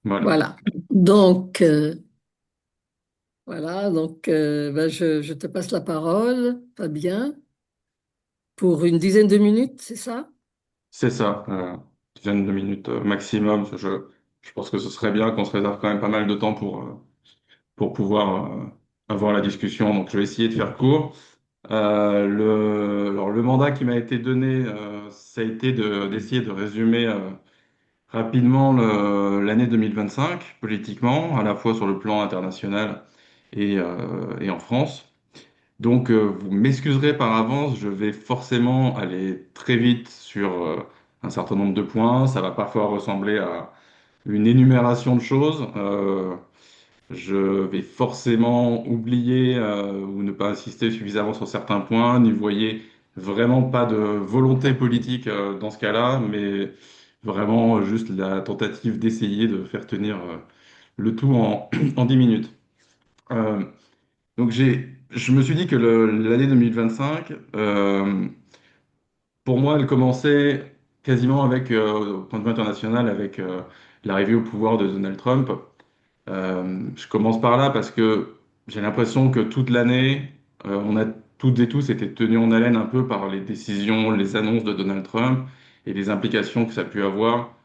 Voilà. Voilà. Donc, ben, je te passe la parole, Fabien, pour une dizaine de minutes, c'est ça? C'est ça, dizaine de minutes maximum. Je pense que ce serait bien qu'on se réserve quand même pas mal de temps pour pouvoir avoir la discussion. Donc, je vais essayer de faire court. Alors, le mandat qui m'a été donné, ça a été d'essayer de résumer rapidement l'année 2025 politiquement, à la fois sur le plan international et en France. Donc, vous m'excuserez par avance, je vais forcément aller très vite sur un certain nombre de points. Ça va parfois ressembler à une énumération de choses. Je vais forcément oublier ou ne pas insister suffisamment sur certains points. N'y voyez vraiment pas de volonté politique dans ce cas-là, mais vraiment juste la tentative d'essayer de faire tenir le tout en 10 minutes. Euh, donc je me suis dit que l'année 2025, pour moi, elle commençait quasiment avec, au point de vue international, avec l'arrivée au pouvoir de Donald Trump. Je commence par là parce que j'ai l'impression que toute l'année, on a toutes et tous été tenus en haleine un peu par les décisions, les annonces de Donald Trump et les implications que ça a pu avoir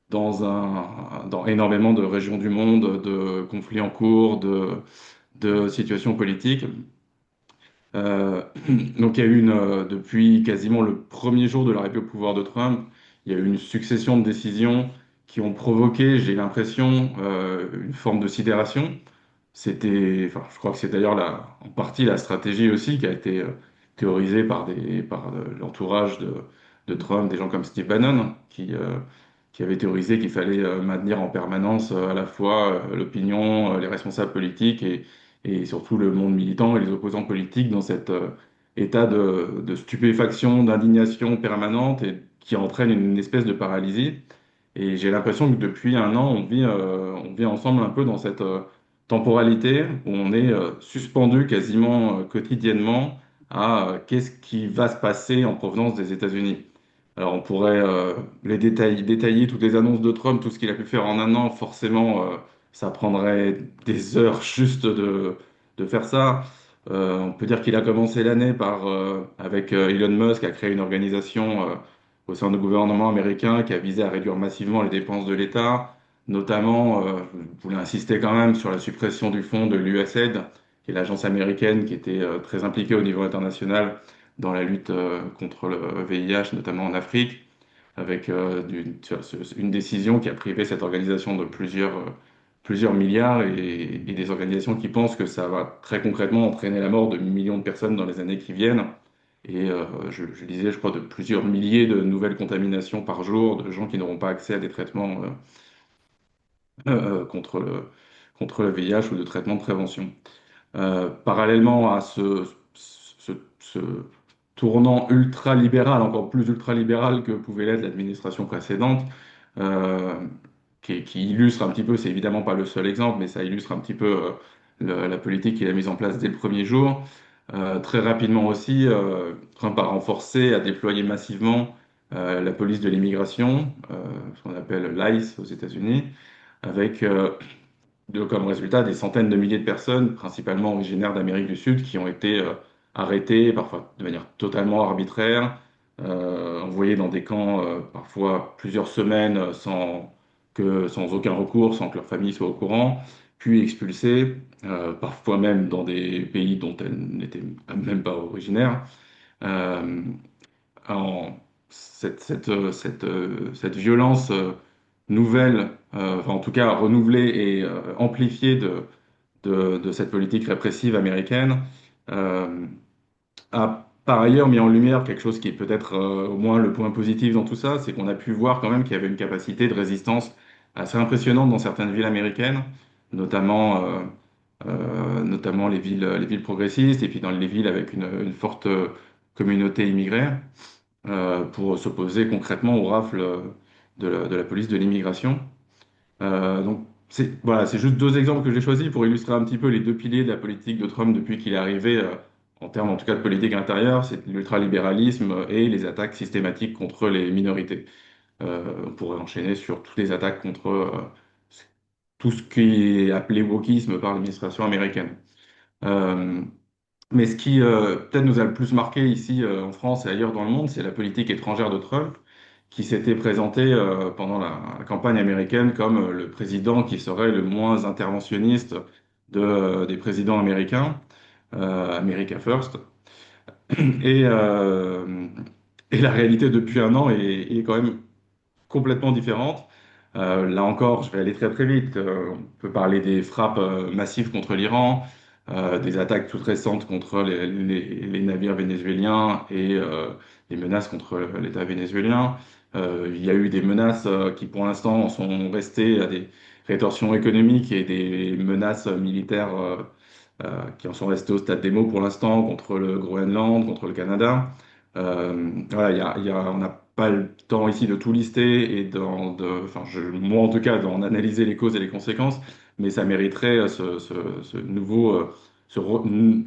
dans énormément de régions du monde, de conflits en cours, de situations politiques. Euh, donc il y a eu depuis quasiment le premier jour de l'arrivée au pouvoir de Trump, il y a eu une succession de décisions qui ont provoqué, j'ai l'impression, une forme de sidération. Enfin, je crois que c'est d'ailleurs en partie la stratégie aussi qui a été théorisée par l'entourage de Trump, des gens comme Steve Bannon, qui avait théorisé qu'il fallait maintenir en permanence à la fois l'opinion, les responsables politiques et surtout le monde militant et les opposants politiques dans cet état de stupéfaction, d'indignation permanente et qui entraîne une espèce de paralysie. Et j'ai l'impression que depuis un an, on vit ensemble un peu dans cette temporalité où on est suspendu quasiment quotidiennement à qu'est-ce qui va se passer en provenance des États-Unis. Alors on pourrait détailler toutes les annonces de Trump, tout ce qu'il a pu faire en un an, forcément, ça prendrait des heures juste de faire ça. On peut dire qu'il a commencé l'année avec Elon Musk, a créé une organisation au sein du gouvernement américain qui a visé à réduire massivement les dépenses de l'État, notamment, je voulais insister quand même sur la suppression du fonds de l'USAID, qui est l'agence américaine qui était très impliquée au niveau international dans la lutte contre le VIH, notamment en Afrique, avec une décision qui a privé cette organisation de plusieurs milliards et des organisations qui pensent que ça va très concrètement entraîner la mort de millions de personnes dans les années qui viennent. Et je disais, je crois, de plusieurs milliers de nouvelles contaminations par jour, de gens qui n'auront pas accès à des traitements contre le VIH ou de traitements de prévention. Parallèlement à ce tournant ultra-libéral, encore plus ultra-libéral que pouvait l'être l'administration précédente, euh, qui illustre un petit peu, c'est évidemment pas le seul exemple, mais ça illustre un petit peu la politique qu'il a mise en place dès le premier jour. Très rapidement aussi, Trump a renforcé, a déployé massivement la police de l'immigration, ce qu'on appelle l'ICE aux États-Unis, avec comme résultat des centaines de milliers de personnes, principalement originaires d'Amérique du Sud, qui ont été arrêtées, parfois de manière totalement arbitraire, envoyées dans des camps parfois plusieurs semaines sans aucun recours, sans que leur famille soit au courant, puis expulsées, parfois même dans des pays dont elles n'étaient même pas originaires. Euh, cette violence nouvelle, enfin en tout cas renouvelée et amplifiée de cette politique répressive américaine, euh, a par ailleurs mis en lumière quelque chose qui est peut-être au moins le point positif dans tout ça, c'est qu'on a pu voir quand même qu'il y avait une capacité de résistance assez impressionnante dans certaines villes américaines, notamment, notamment les villes progressistes et puis dans les villes avec une forte communauté immigrée pour s'opposer concrètement aux rafles de la police de l'immigration. Donc, voilà, c'est juste deux exemples que j'ai choisis pour illustrer un petit peu les deux piliers de la politique de Trump depuis qu'il est arrivé, en termes en tout cas de politique intérieure, c'est l'ultralibéralisme et les attaques systématiques contre les minorités. On pourrait enchaîner sur toutes les attaques contre tout ce qui est appelé wokisme par l'administration américaine. Euh, mais ce qui peut-être nous a le plus marqué ici en France et ailleurs dans le monde, c'est la politique étrangère de Trump, qui s'était présenté pendant la campagne américaine comme le président qui serait le moins interventionniste des présidents américains, America First. Et, euh, et la réalité depuis un an est quand même complètement différente. Là encore, je vais aller très très vite. On peut parler des frappes massives contre l'Iran, des attaques toutes récentes contre les navires vénézuéliens et les menaces contre l'État vénézuélien. Il y a eu des menaces qui pour l'instant sont restées à des rétorsions économiques et des menaces militaires qui en sont restés au stade des mots pour l'instant contre le Groenland, contre le Canada. Voilà, on n'a pas le temps ici de tout lister et enfin, moi en tout cas, d'en analyser les causes et les conséquences, mais ça mériterait ce nouveau, ce re-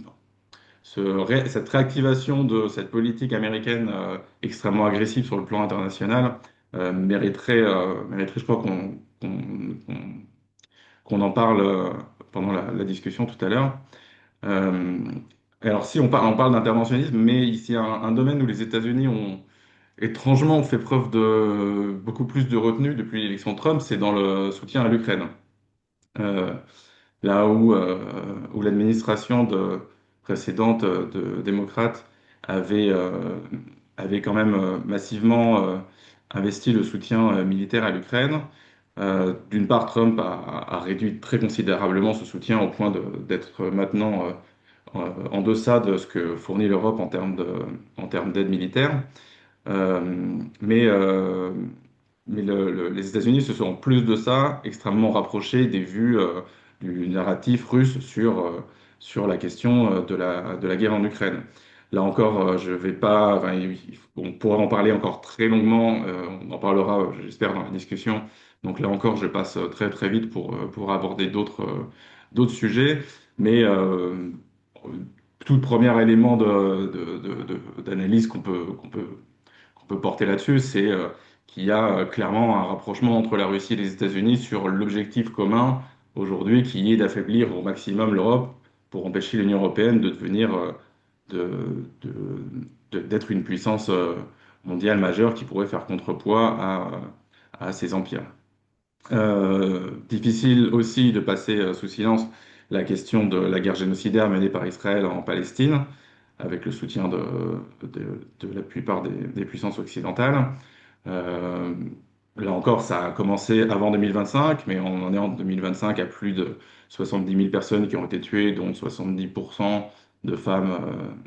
cette réactivation de cette politique américaine extrêmement agressive sur le plan international mériterait, je crois, qu'on en parle pendant la discussion tout à l'heure. Euh, alors, si on parle d'interventionnisme, mais ici, un domaine où les États-Unis ont étrangement fait preuve de beaucoup plus de retenue depuis l'élection de Trump, c'est dans le soutien à l'Ukraine. Euh, Là où l'administration précédente de démocrates avait, avait quand même massivement investi le soutien militaire à l'Ukraine. D'une part, Trump a réduit très considérablement ce soutien au point d'être maintenant en deçà de ce que fournit l'Europe en termes d'aide militaire. Euh, mais mais les États-Unis se sont en plus de ça extrêmement rapprochés des vues du narratif russe sur la question de la guerre en Ukraine. Là encore, je vais pas, enfin, on pourra en parler encore très longuement, on en parlera, j'espère, dans la discussion. Donc là encore, je passe très très vite pour aborder d'autres sujets. Mais tout premier élément d'analyse qu'on peut porter là-dessus, c'est qu'il y a clairement un rapprochement entre la Russie et les États-Unis sur l'objectif commun aujourd'hui qui est d'affaiblir au maximum l'Europe pour empêcher l'Union européenne de devenir, de, d'être une puissance mondiale majeure qui pourrait faire contrepoids à ces empires. Difficile aussi de passer sous silence la question de la guerre génocidaire menée par Israël en Palestine, avec le soutien de la plupart des puissances occidentales. Euh, Là encore, ça a commencé avant 2025, mais on en est en 2025 à plus de 70 000 personnes qui ont été tuées, dont 70% de femmes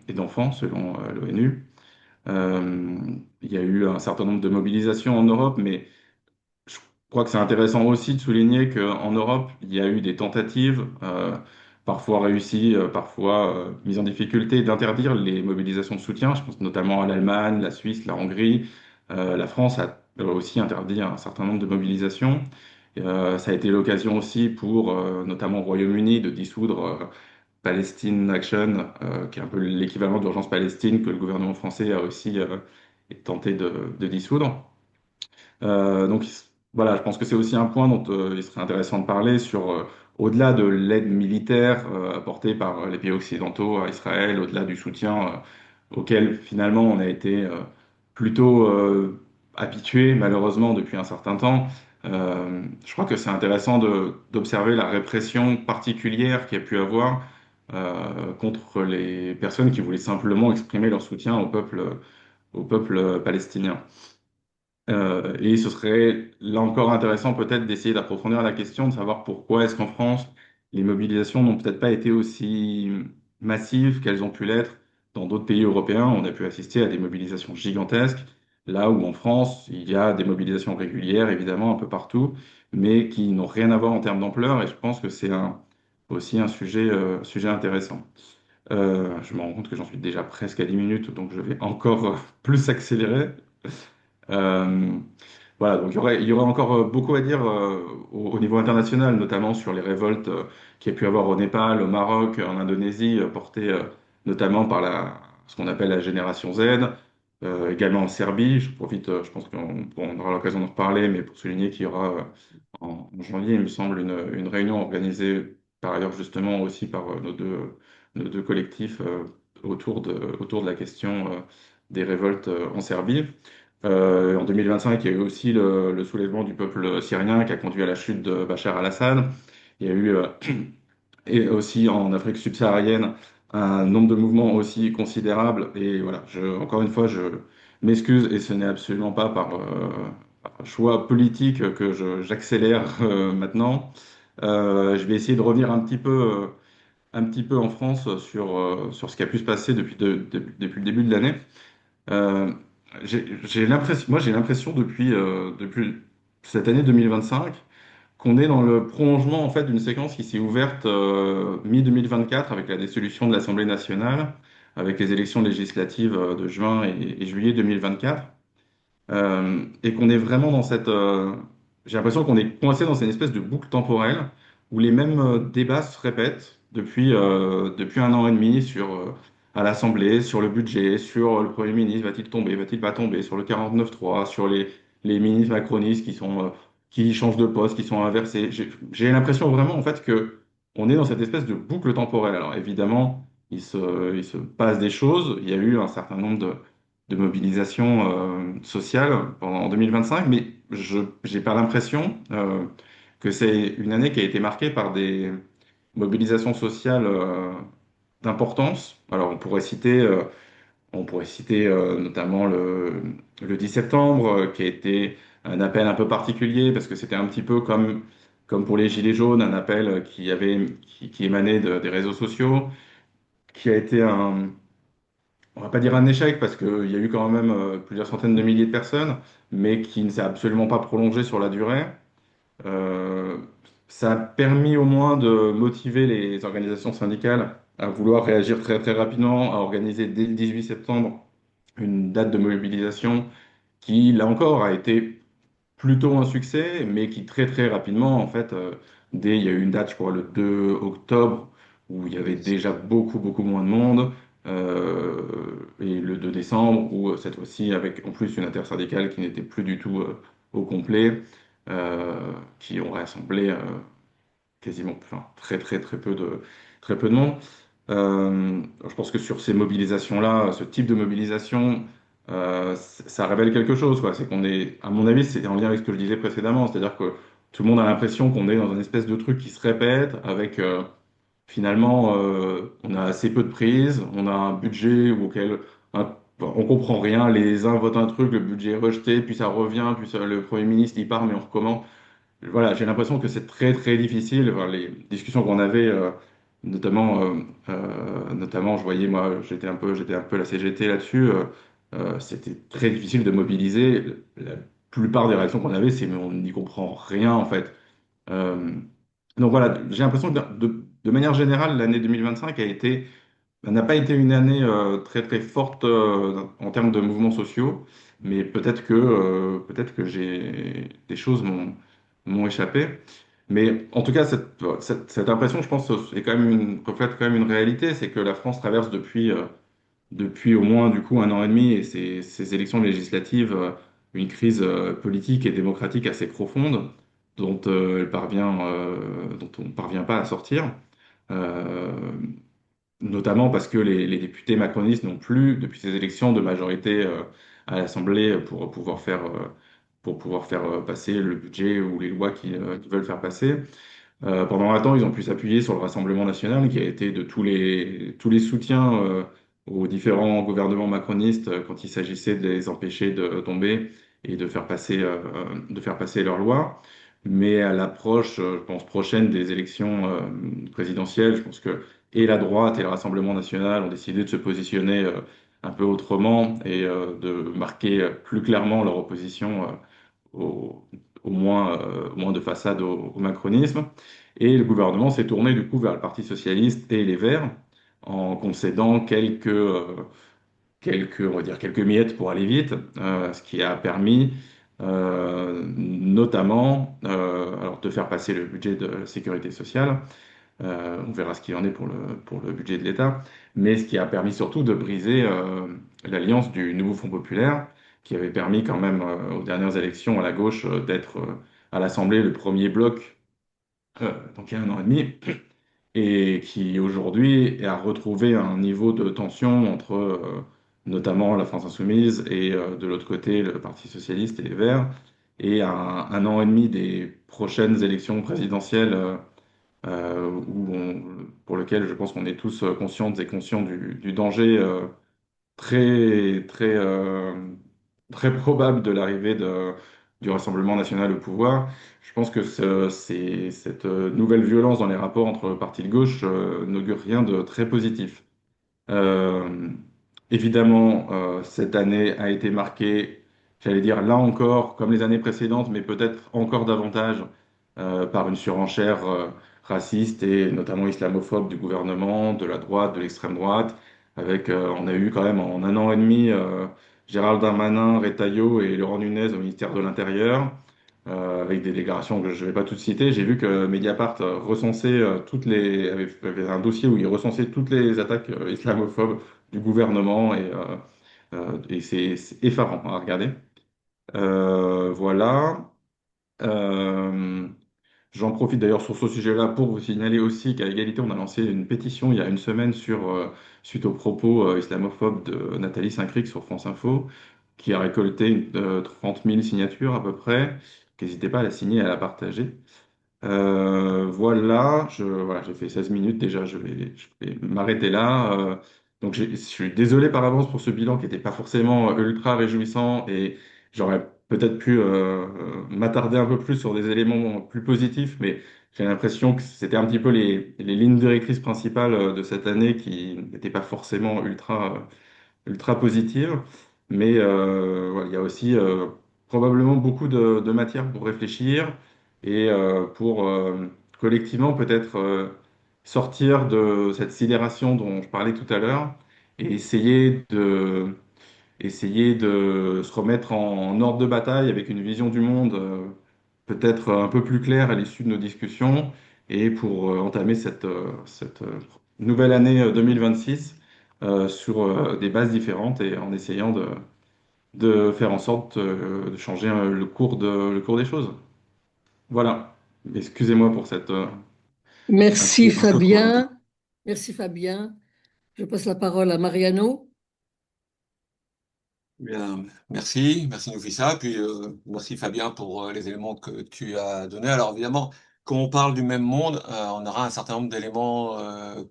et d'enfants, selon l'ONU. Euh, il y a eu un certain nombre de mobilisations en Europe, mais je crois que c'est intéressant aussi de souligner qu'en Europe, il y a eu des tentatives, parfois réussies, parfois mises en difficulté, d'interdire les mobilisations de soutien. Je pense notamment à l'Allemagne, la Suisse, la Hongrie. La France a aussi interdit un certain nombre de mobilisations. Ça a été l'occasion aussi pour, notamment au Royaume-Uni, de dissoudre Palestine Action, qui est un peu l'équivalent d'Urgence Palestine que le gouvernement français a aussi tenté de dissoudre. Donc voilà, je pense que c'est aussi un point dont il serait intéressant de parler sur, au-delà de l'aide militaire apportée par les pays occidentaux à Israël, au-delà du soutien auquel finalement on a été plutôt habitué malheureusement depuis un certain temps. Je crois que c'est intéressant d'observer la répression particulière qu'il y a pu avoir contre les personnes qui voulaient simplement exprimer leur soutien au peuple palestinien. Et ce serait là encore intéressant peut-être d'essayer d'approfondir la question, de savoir pourquoi est-ce qu'en France, les mobilisations n'ont peut-être pas été aussi massives qu'elles ont pu l'être dans d'autres pays européens. On a pu assister à des mobilisations gigantesques, là où en France, il y a des mobilisations régulières, évidemment, un peu partout, mais qui n'ont rien à voir en termes d'ampleur. Et je pense que c'est aussi un sujet intéressant. Je me rends compte que j'en suis déjà presque à 10 minutes, donc je vais encore plus accélérer. Euh, voilà, donc il y aurait encore beaucoup à dire au niveau international, notamment sur les révoltes qu'il y a pu avoir au Népal, au Maroc, en Indonésie, portées notamment par ce qu'on appelle la génération Z. également en Serbie. Je profite, je pense qu'on aura l'occasion d'en reparler, mais pour souligner qu'il y aura en janvier, il me semble, une réunion organisée par ailleurs justement aussi par nos deux collectifs autour de la question des révoltes en Serbie. En 2025, il y a eu aussi le soulèvement du peuple syrien qui a conduit à la chute de Bachar al-Assad. Il y a eu et aussi en Afrique subsaharienne un nombre de mouvements aussi considérable. Et voilà, encore une fois, je m'excuse et ce n'est absolument pas par choix politique que j'accélère maintenant. Je vais essayer de revenir un petit peu en France sur ce qui a pu se passer depuis le début de l'année. Euh, moi, j'ai l'impression depuis cette année 2025 qu'on est dans le prolongement en fait d'une séquence qui s'est ouverte mi-2024 avec la dissolution de l'Assemblée nationale, avec les élections législatives de juin et juillet 2024. Et qu'on est vraiment dans j'ai l'impression qu'on est coincé dans une espèce de boucle temporelle où les mêmes débats se répètent depuis un an et demi à l'Assemblée, sur le budget, sur le Premier ministre, va-t-il tomber, va-t-il pas tomber, sur le 49.3, sur les ministres macronistes qui changent de poste, qui sont inversés. J'ai l'impression vraiment en fait que on est dans cette espèce de boucle temporelle. Alors évidemment, il se passe des choses. Il y a eu un certain nombre de mobilisation sociale en 2025, mais je n'ai pas l'impression que c'est une année qui a été marquée par des mobilisations sociales d'importance. Alors on pourrait citer notamment le 10 septembre, qui a été un appel un peu particulier, parce que c'était un petit peu comme pour les Gilets jaunes, un appel qui émanait des réseaux sociaux, qui a été on va pas dire un échec parce qu'il y a eu quand même plusieurs centaines de milliers de personnes, mais qui ne s'est absolument pas prolongé sur la durée. Euh, Ça a permis au moins de motiver les organisations syndicales à vouloir réagir très très rapidement, à organiser dès le 18 septembre une date de mobilisation qui, là encore, a été plutôt un succès, mais qui très très rapidement, en fait, il y a eu une date, je crois, le 2 octobre, où il y avait déjà beaucoup moins de monde, et le 2 décembre, où cette fois-ci, avec en plus une intersyndicale qui n'était plus du tout au complet, qui ont rassemblé quasiment, enfin, très peu de monde. Je pense que sur ces mobilisations-là, ce type de mobilisation, ça révèle quelque chose, quoi. C'est qu'on est, à mon avis, c'est en lien avec ce que je disais précédemment, c'est-à-dire que tout le monde a l'impression qu'on est dans une espèce de truc qui se répète, avec finalement, on a assez peu de prises, on a un budget on comprend rien, les uns votent un truc, le budget est rejeté, puis ça revient, le Premier ministre il part, mais on recommence. Voilà, j'ai l'impression que c'est très très difficile. Enfin, les discussions qu'on avait, notamment, je voyais moi, j'étais un peu la CGT là-dessus. C'était très difficile de mobiliser. La plupart des réactions qu'on avait, c'est mais on n'y comprend rien en fait. Euh, donc voilà, j'ai l'impression que de manière générale, l'année 2025 n'a pas été une année très très forte en termes de mouvements sociaux, mais peut-être que des choses m'ont échappé. Mais en tout cas, cette impression, je pense, reflète quand même une réalité, c'est que la France traverse depuis au moins du coup un an et demi et ces élections législatives une crise politique et démocratique assez profonde dont on ne parvient pas à sortir. Euh, Notamment parce que les députés macronistes n'ont plus, depuis ces élections, de majorité à l'Assemblée pour pouvoir faire passer le budget ou les lois qu'ils veulent faire passer. Pendant un temps, ils ont pu s'appuyer sur le Rassemblement national, qui a été de tous les soutiens aux différents gouvernements macronistes quand il s'agissait de les empêcher de tomber et de faire passer leurs lois. Mais à l'approche, je pense, prochaine des élections présidentielles, je pense que et la droite et le Rassemblement national ont décidé de se positionner un peu autrement et de marquer plus clairement leur opposition au, au moins de façade au macronisme. Et le gouvernement s'est tourné du coup vers le Parti socialiste et les Verts en concédant on va dire quelques miettes pour aller vite, ce qui a permis notamment alors de faire passer le budget de la sécurité sociale. On verra ce qu'il en est pour pour le budget de l'État, mais ce qui a permis surtout de briser l'alliance du nouveau Front populaire, qui avait permis quand même aux dernières élections à la gauche d'être à l'Assemblée le premier bloc, donc il y a un an et demi, et qui aujourd'hui a retrouvé un niveau de tension entre notamment la France Insoumise et de l'autre côté le Parti Socialiste et les Verts, et à un an et demi des prochaines élections présidentielles pour lequel je pense qu'on est tous conscientes et conscients du danger très, très probable de l'arrivée du Rassemblement national au pouvoir. Je pense que cette nouvelle violence dans les rapports entre partis de gauche n'augure rien de très positif. Euh, Évidemment, cette année a été marquée, j'allais dire là encore, comme les années précédentes, mais peut-être encore davantage par une surenchère raciste et notamment islamophobe du gouvernement, de la droite, de l'extrême droite. On a eu quand même en un an et demi Gérald Darmanin, Retailleau et Laurent Nunez au ministère de l'Intérieur avec des déclarations que je ne vais pas toutes citer. J'ai vu que Mediapart recensait avait un dossier où il recensait toutes les attaques islamophobes du gouvernement et c'est effarant à regarder. Voilà. Euh, J'en profite d'ailleurs sur ce sujet-là pour vous signaler aussi qu'à l'égalité, on a lancé une pétition il y a une semaine suite aux propos islamophobes de Nathalie Saint-Cricq sur France Info, qui a récolté 30 000 signatures à peu près. N'hésitez pas à la signer et à la partager. Voilà, j'ai fait 16 minutes déjà, je vais m'arrêter là. Donc je suis désolé par avance pour ce bilan qui n'était pas forcément ultra réjouissant et j'aurais peut-être pu m'attarder un peu plus sur des éléments plus positifs, mais j'ai l'impression que c'était un petit peu les lignes directrices principales de cette année qui n'étaient pas forcément ultra positive, mais voilà, il y a aussi probablement beaucoup de matière pour réfléchir et pour collectivement peut-être sortir de cette sidération dont je parlais tout à l'heure et essayer de se remettre en ordre de bataille avec une vision du monde peut-être un peu plus claire à l'issue de nos discussions et pour entamer cette nouvelle année 2026 sur des bases différentes et en essayant de faire en sorte de changer le cours des choses. Voilà. Excusez-moi pour cette Merci un peu chronométré. Fabien. Merci Fabien. Je passe la parole à Mariano. Bien, merci Nafissa, puis merci Fabien pour les éléments que tu as donnés. Alors évidemment, quand on parle du même monde, on aura un certain nombre d'éléments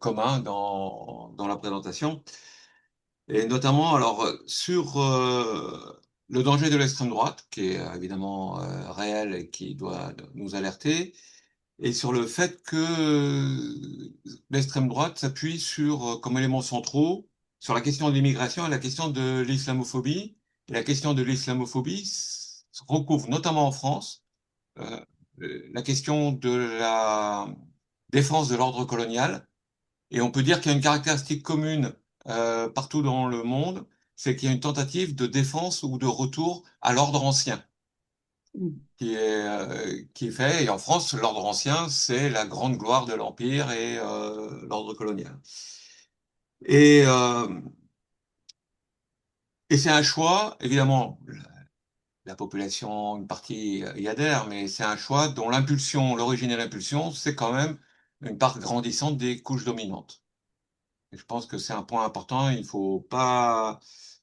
communs dans la présentation, et notamment alors sur le danger de l'extrême droite, qui est évidemment réel et qui doit nous alerter, et sur le fait que l'extrême droite s'appuie sur, comme éléments centraux, sur la question de l'immigration et la question de l'islamophobie. Et la question de l'islamophobie recouvre notamment en France euh, la question de la défense de l'ordre colonial. Et on peut dire qu'il y a une caractéristique commune partout dans le monde, c'est qu'il y a une tentative de défense ou de retour à l'ordre ancien qui est fait. Et en France, l'ordre ancien, c'est la grande gloire de l'Empire et l'ordre colonial. Et, euh, et c'est un choix, évidemment, la population, une partie y adhère, mais c'est un choix dont l'impulsion, l'origine et l'impulsion, c'est quand même une part grandissante des couches dominantes. Et je pense que c'est un point important. Il ne faut pas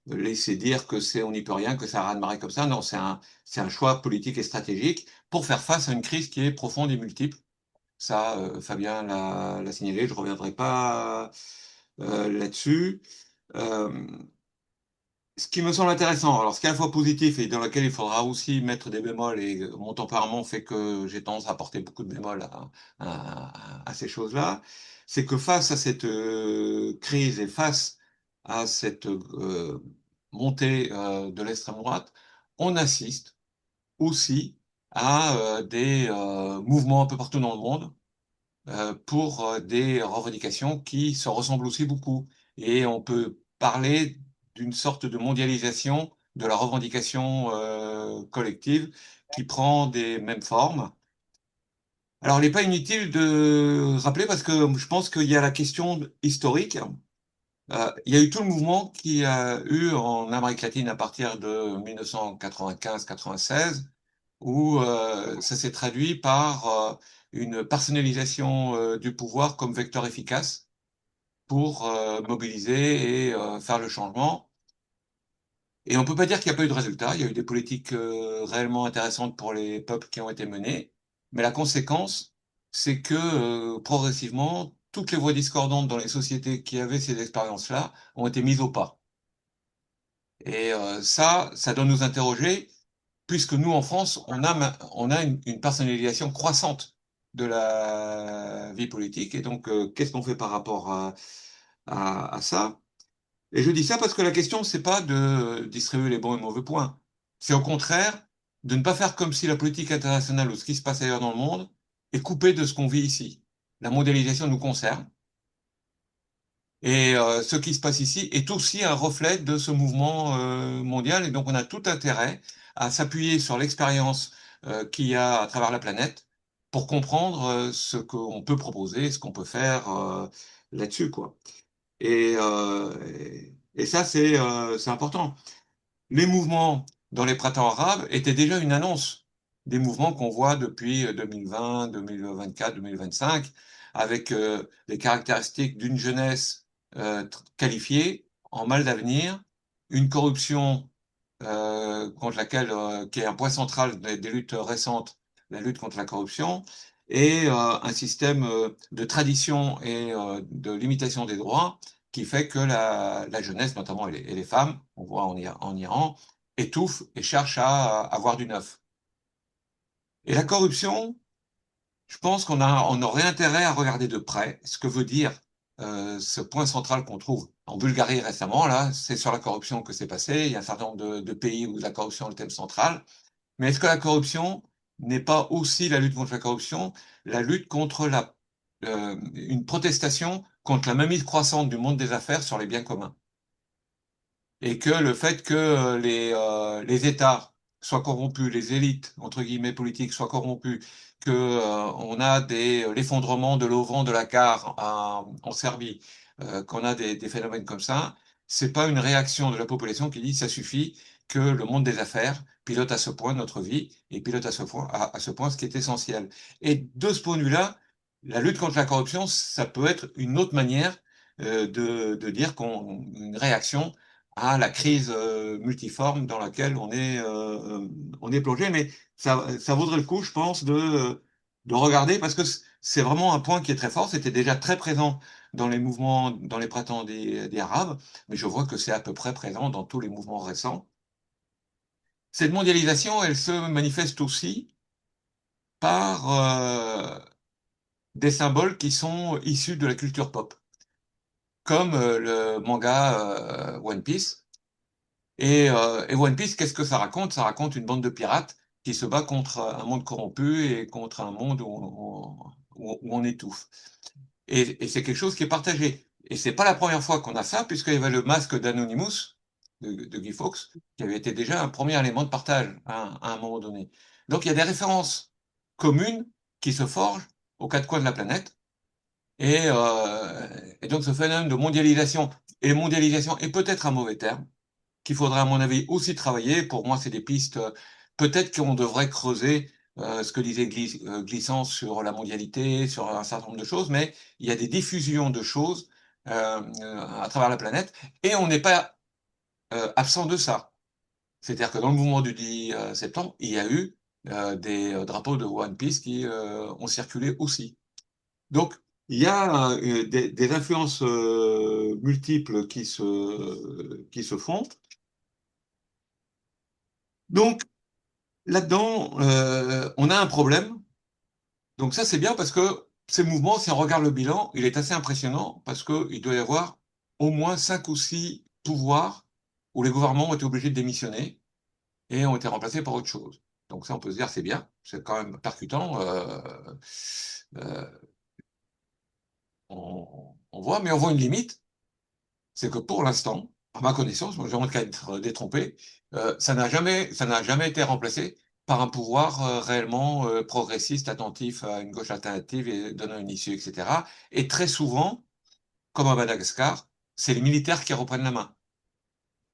laisser dire que c'est on n'y peut rien, que ça a de marée comme ça. Non, c'est un choix politique et stratégique pour faire face à une crise qui est profonde et multiple. Ça, Fabien l'a signalé, je ne reviendrai pas là-dessus. Euh, Ce qui me semble intéressant, alors ce qui est à la fois positif et dans lequel il faudra aussi mettre des bémols, et mon tempérament fait que j'ai tendance à apporter beaucoup de bémols à ces choses-là, c'est que face à cette crise et face à cette montée de l'extrême droite, on assiste aussi à des mouvements un peu partout dans le monde pour des revendications qui se ressemblent aussi beaucoup. Et on peut parler d'une sorte de mondialisation de la revendication collective qui prend des mêmes formes. Alors, il n'est pas inutile de rappeler parce que je pense qu'il y a la question historique Il y a eu tout le mouvement qui a eu en Amérique latine à partir de 1995-96, où ça s'est traduit par une personnalisation du pouvoir comme vecteur efficace pour mobiliser et faire le changement. Et on peut pas dire qu'il n'y a pas eu de résultat. Il y a eu des politiques réellement intéressantes pour les peuples qui ont été menées. Mais la conséquence, c'est que progressivement, toutes les voix discordantes dans les sociétés qui avaient ces expériences-là ont été mises au pas. Et ça doit nous interroger, puisque nous, en France, on a une personnalisation croissante de la vie politique. Et donc, qu'est-ce qu'on fait par rapport à ça? Et je dis ça parce que la question, c'est pas de distribuer les bons et mauvais points. C'est au contraire de ne pas faire comme si la politique internationale ou ce qui se passe ailleurs dans le monde est coupé de ce qu'on vit ici. La mondialisation nous concerne. Et ce qui se passe ici est aussi un reflet de ce mouvement mondial. Et donc, on a tout intérêt à s'appuyer sur l'expérience qu'il y a à travers la planète pour comprendre ce qu'on peut proposer, ce qu'on peut faire là-dessus, quoi. Et ça, c'est important. Les mouvements dans les printemps arabes étaient déjà une annonce des mouvements qu'on voit depuis 2020, 2024, 2025, avec les caractéristiques d'une jeunesse qualifiée, en mal d'avenir, une corruption contre laquelle, qui est un point central des luttes récentes, la lutte contre la corruption, et un système de tradition et de limitation des droits qui fait que la jeunesse, notamment et les femmes, on voit en Iran, étouffent et cherchent à avoir du neuf. Et la corruption, je pense on aurait intérêt à regarder de près ce que veut dire ce point central qu'on trouve en Bulgarie récemment. Là, c'est sur la corruption que c'est passé. Il y a un certain nombre de pays où la corruption est le thème central. Mais est-ce que la corruption n'est pas aussi la lutte contre la corruption, la lutte contre une protestation contre la mainmise croissante du monde des affaires sur les biens communs? Et que le fait que les États soient corrompus, les élites, entre guillemets, politiques soient corrompues, que on a l'effondrement de l'OVRAN de la gare en Serbie, qu'on a des phénomènes comme ça, c'est pas une réaction de la population qui dit ça suffit que le monde des affaires pilote à ce point notre vie et pilote à ce point ce qui est essentiel. Et de ce point de vue-là, la lutte contre la corruption, ça peut être une autre manière de dire une réaction à la crise multiforme dans laquelle on est plongé. Mais ça vaudrait le coup, je pense, de regarder parce que c'est vraiment un point qui est très fort. C'était déjà très présent dans les mouvements, dans les printemps des Arabes, mais je vois que c'est à peu près présent dans tous les mouvements récents. Cette mondialisation, elle se manifeste aussi par des symboles qui sont issus de la culture pop, comme le manga One Piece. Et One Piece, qu'est-ce que ça raconte? Ça raconte une bande de pirates qui se bat contre un monde corrompu et contre un monde où on étouffe. Et c'est quelque chose qui est partagé. Et c'est pas la première fois qu'on a ça, puisqu'il y avait le masque d'Anonymous, de Guy Fawkes, qui avait été déjà un premier élément de partage à un moment donné. Donc il y a des références communes qui se forgent aux quatre coins de la planète. Et donc ce phénomène de mondialisation, et mondialisation est peut-être un mauvais terme, qu'il faudrait, à mon avis, aussi travailler. Pour moi, c'est des pistes. Peut-être qu'on devrait creuser ce que disait Glissant sur la mondialité, sur un certain nombre de choses, mais il y a des diffusions de choses à travers la planète et on n'est pas absent de ça. C'est-à-dire que dans le mouvement du 10 septembre, il y a eu des drapeaux de One Piece qui ont circulé aussi. Donc, il y a des influences multiples qui se font. Donc, là-dedans, on a un problème. Donc ça, c'est bien parce que ces mouvements, si on regarde le bilan, il est assez impressionnant parce qu'il doit y avoir au moins 5 ou 6 pouvoirs où les gouvernements ont été obligés de démissionner et ont été remplacés par autre chose. Donc ça, on peut se dire, c'est bien, c'est quand même percutant. Euh, on voit, mais on voit une limite, c'est que pour l'instant, à ma connaissance, moi j'ai honte qu'à être détrompé, ça n'a jamais été remplacé par un pouvoir réellement progressiste, attentif à une gauche alternative et donnant une issue, etc. Et très souvent, comme à Madagascar, c'est les militaires qui reprennent la main.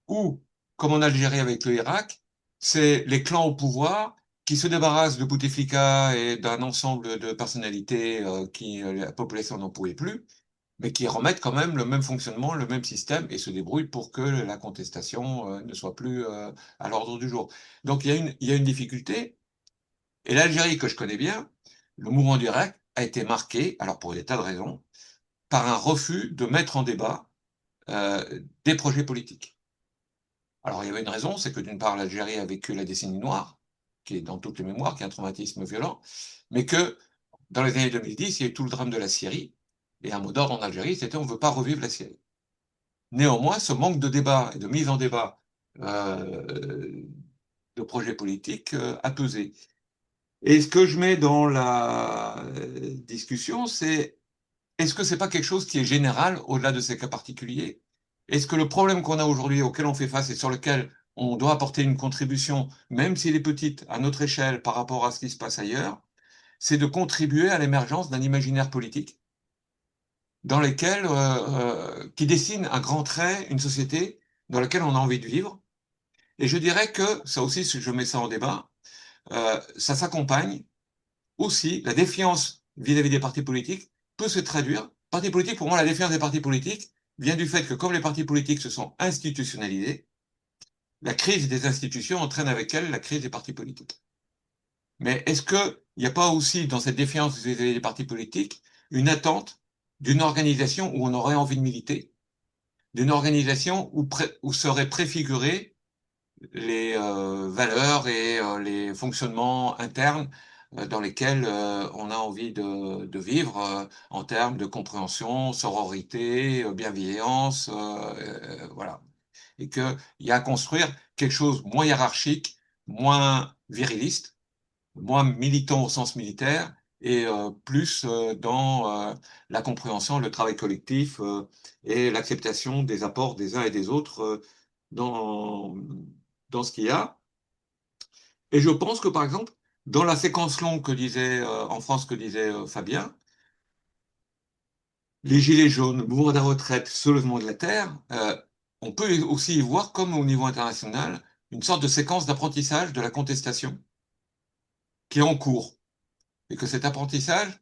Ou, comme en Algérie avec le Irak, c'est les clans au pouvoir qui se débarrassent de Bouteflika et d'un ensemble de personnalités qui la population n'en pouvait plus, mais qui remettent quand même le même fonctionnement, le même système et se débrouillent pour que la contestation ne soit plus à l'ordre du jour. Donc il y a une difficulté. Et l'Algérie que je connais bien, le mouvement du Irak a été marqué, alors pour des tas de raisons, par un refus de mettre en débat des projets politiques. Alors, il y avait une raison, c'est que d'une part, l'Algérie a vécu la décennie noire, qui est dans toutes les mémoires, qui est un traumatisme violent, mais que dans les années 2010, il y a eu tout le drame de la Syrie, et un mot d'ordre en Algérie, c'était on ne veut pas revivre la Syrie. Néanmoins, ce manque de débat et de mise en débat euh, de projets politiques a pesé. Et ce que je mets dans la discussion, c'est est-ce que c'est pas quelque chose qui est général au-delà de ces cas particuliers? Est-ce que le problème qu'on a aujourd'hui, auquel on fait face et sur lequel on doit apporter une contribution, même s'il est petite, à notre échelle par rapport à ce qui se passe ailleurs, c'est de contribuer à l'émergence d'un imaginaire politique dans lequel, qui dessine à grands traits une société dans laquelle on a envie de vivre. Et je dirais que, ça aussi, si je mets ça en débat, ça s'accompagne aussi, la défiance vis-à-vis des partis politiques peut se traduire. Partis politiques, pour moi, la défiance des partis politiques vient du fait que comme les partis politiques se sont institutionnalisés, la crise des institutions entraîne avec elle la crise des partis politiques. Mais est-ce qu'il n'y a pas aussi dans cette défiance vis-à-vis des partis politiques une attente d'une organisation où on aurait envie de militer, d'une organisation où seraient préfigurées les valeurs et les fonctionnements internes dans lesquels on a envie de vivre en termes de compréhension, sororité, bienveillance, voilà. Et qu'il y a à construire quelque chose moins hiérarchique, moins viriliste, moins militant au sens militaire et plus dans la compréhension, le travail collectif et l'acceptation des apports des uns et des autres dans, dans ce qu'il y a. Et je pense que, par exemple, dans la séquence longue que disait en France, que disait Fabien, les gilets jaunes, le mouvement de la retraite, soulèvement de la terre, on peut aussi y voir, comme au niveau international, une sorte de séquence d'apprentissage de la contestation qui est en cours. Et que cet apprentissage,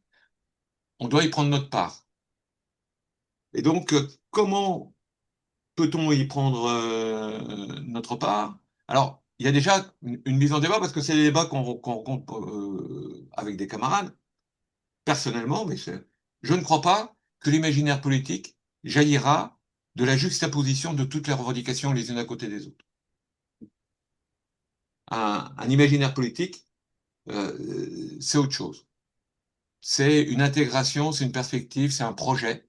on doit y prendre notre part. Et donc, comment peut-on y prendre notre part? Alors, il y a déjà une mise en débat, parce que c'est des débats qu'on rencontre avec des camarades. Personnellement, mais je ne crois pas que l'imaginaire politique jaillira de la juxtaposition de toutes les revendications les unes à côté des autres. Un imaginaire politique, c'est autre chose. C'est une intégration, c'est une perspective, c'est un projet.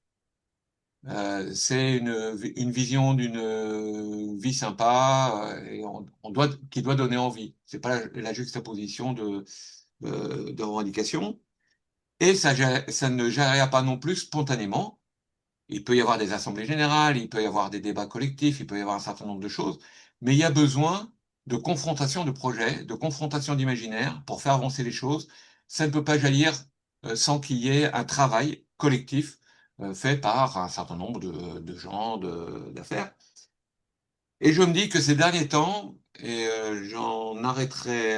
C'est une vision d'une vie sympa et qui doit donner envie. C'est pas la juxtaposition de revendications. Et ça ne gérera pas non plus spontanément. Il peut y avoir des assemblées générales, il peut y avoir des débats collectifs, il peut y avoir un certain nombre de choses, mais il y a besoin de confrontation de projets, de confrontation d'imaginaire pour faire avancer les choses. Ça ne peut pas jaillir sans qu'il y ait un travail collectif fait par un certain nombre de gens, d'affaires. Et je me dis que ces derniers temps, et j'en arrêterai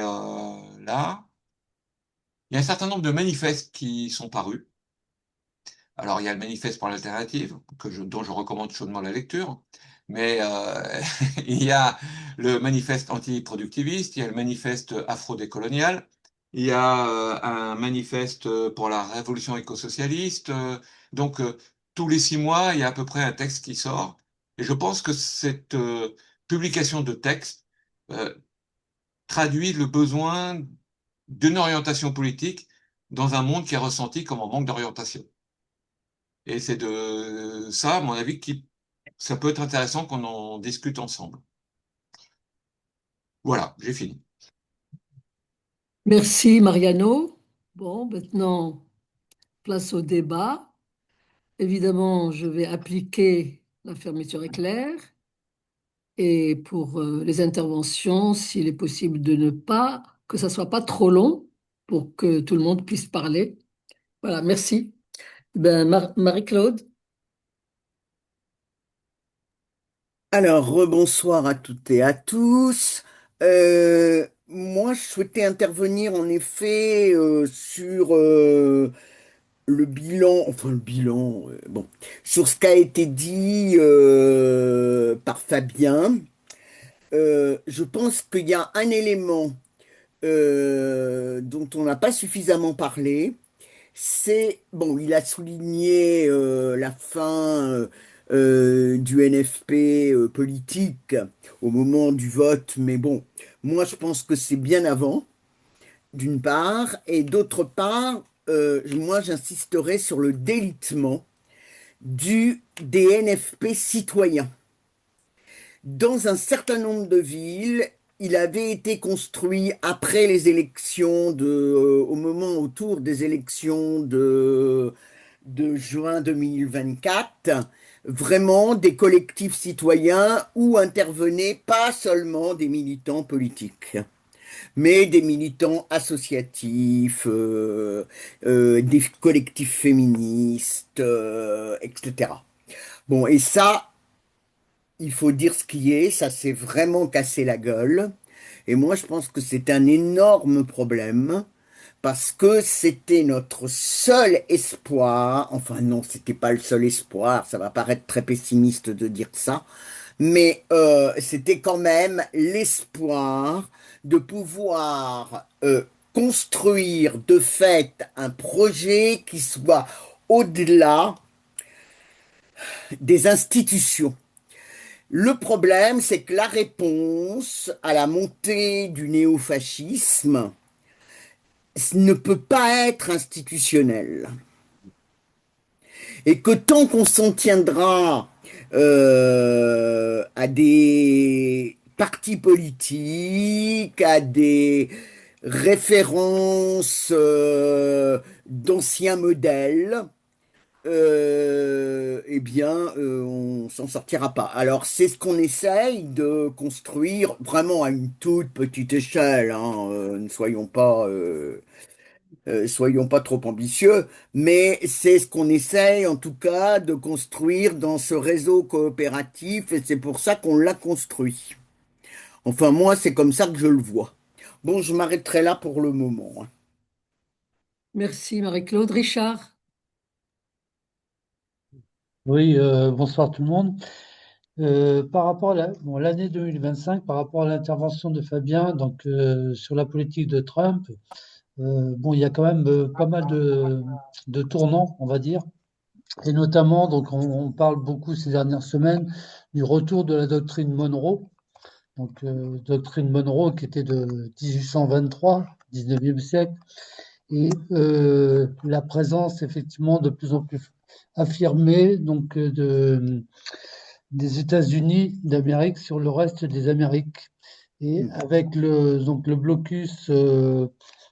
là, il y a un certain nombre de manifestes qui sont parus. Alors, il y a le manifeste pour l'alternative, dont je recommande chaudement la lecture, mais il y a le manifeste antiproductiviste, il y a le manifeste afro-décolonial, il y a un manifeste pour la révolution écosocialiste. Donc, tous les 6 mois, il y a à peu près un texte qui sort. Et je pense que cette publication de textes euh, traduit le besoin d'une orientation politique dans un monde qui est ressenti comme un manque d'orientation. Et c'est de ça, à mon avis, qui ça peut être intéressant qu'on en discute ensemble. Voilà, j'ai fini. Merci Mariano. Bon, maintenant, place au débat. Évidemment, je vais appliquer la fermeture éclair. Et pour les interventions, s'il est possible de ne pas, que ça soit pas trop long pour que tout le monde puisse parler. Voilà, merci. Ben, Marie-Claude. Alors, rebonsoir à toutes et à tous. Moi, je souhaitais intervenir en effet sur le bilan, enfin le bilan, bon, sur ce qui a été dit par Fabien. Je pense qu'il y a un élément dont on n'a pas suffisamment parlé. C'est, bon, il a souligné la fin du NFP politique au moment du vote, mais bon, moi je pense que c'est bien avant, d'une part, et d'autre part, moi j'insisterai sur le délitement des NFP citoyens. Dans un certain nombre de villes, il avait été construit après les élections au moment autour des élections de juin 2024, vraiment des collectifs citoyens où intervenaient pas seulement des militants politiques, mais des militants associatifs, des collectifs féministes, etc. Bon, et ça, il faut dire ce qui est, ça s'est vraiment cassé la gueule. Et moi, je pense que c'est un énorme problème parce que c'était notre seul espoir. Enfin, non, c'était pas le seul espoir. Ça va paraître très pessimiste de dire ça, mais c'était quand même l'espoir de pouvoir construire de fait un projet qui soit au-delà des institutions. Le problème, c'est que la réponse à la montée du néofascisme ne peut pas être institutionnelle. Et que tant qu'on s'en tiendra à des partis politiques, à des références d'anciens modèles, eh bien, on s'en sortira pas. Alors, c'est ce qu'on essaye de construire vraiment à une toute petite échelle, hein, soyons pas trop ambitieux, mais c'est ce qu'on essaye en tout cas de construire dans ce réseau coopératif et c'est pour ça qu'on l'a construit. Enfin, moi, c'est comme ça que je le vois. Bon, je m'arrêterai là pour le moment, hein. Merci Marie-Claude. Richard? Oui, bonsoir tout le monde. Par rapport à l'année 2025, par rapport à l'intervention de Fabien, donc sur la politique de Trump, bon, il y a quand même pas mal de tournants, on va dire, et notamment, donc on parle beaucoup ces dernières semaines du retour de la doctrine Monroe, donc doctrine Monroe qui était de 1823, 19e siècle, et la présence effectivement de plus en plus affirmée donc des États-Unis d'Amérique sur le reste des Amériques. Et avec donc le blocus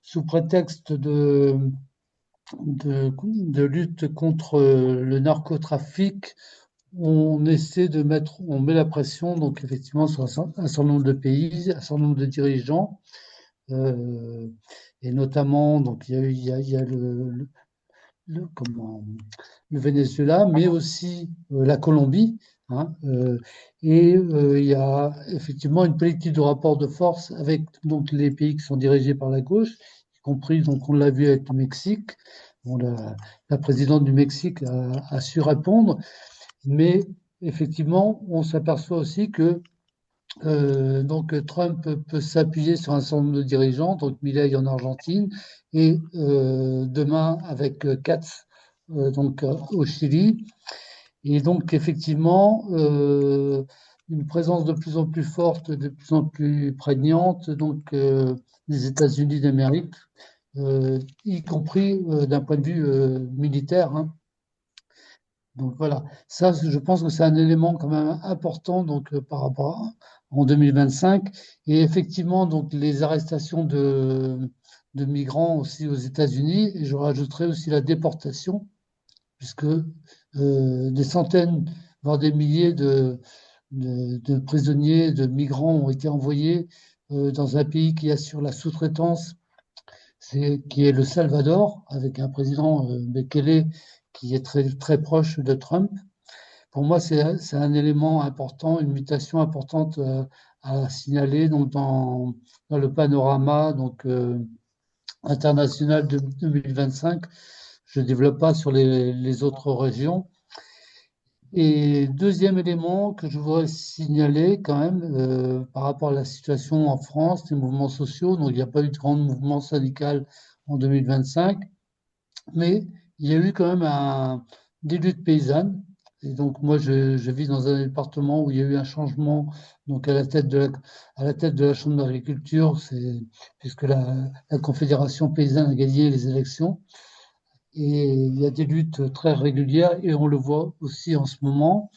sous prétexte de lutte contre le narcotrafic, on met la pression donc effectivement sur un certain nombre de pays, un certain nombre de dirigeants, euh, et notamment donc il y a comment, le Venezuela, mais aussi la Colombie, hein, et il y a effectivement une politique de rapport de force avec donc les pays qui sont dirigés par la gauche, y compris donc on l'a vu avec le Mexique. Bon, la présidente du Mexique a su répondre, mais effectivement on s'aperçoit aussi que donc Trump peut s'appuyer sur un certain nombre de dirigeants, donc Milei en Argentine, et demain avec Katz donc au Chili. Et donc effectivement, une présence de plus en plus forte, de plus en plus prégnante, donc des États-Unis d'Amérique, y compris d'un point de vue militaire, hein. Donc voilà, ça, je pense que c'est un élément quand même important donc par rapport en 2025. Et effectivement, donc les arrestations de migrants aussi aux États-Unis. Et je rajouterai aussi la déportation, puisque des centaines, voire des milliers de prisonniers, de migrants ont été envoyés dans un pays qui assure la sous-traitance, qui est le Salvador, avec un président Bekele qui est très, très proche de Trump. pour moi, c'est un élément important, une mutation importante à signaler donc dans le panorama international de 2025. Je ne développe pas sur les autres régions. Et deuxième élément que je voudrais signaler quand même par rapport à la situation en France, les mouvements sociaux, donc il n'y a pas eu de grand mouvement syndical en 2025, mais il y a eu quand même des luttes paysannes. Et donc moi, je vis dans un département où il y a eu un changement donc à la tête de la Chambre d'agriculture, puisque la Confédération paysanne a gagné les élections. Et il y a des luttes très régulières et on le voit aussi en ce moment.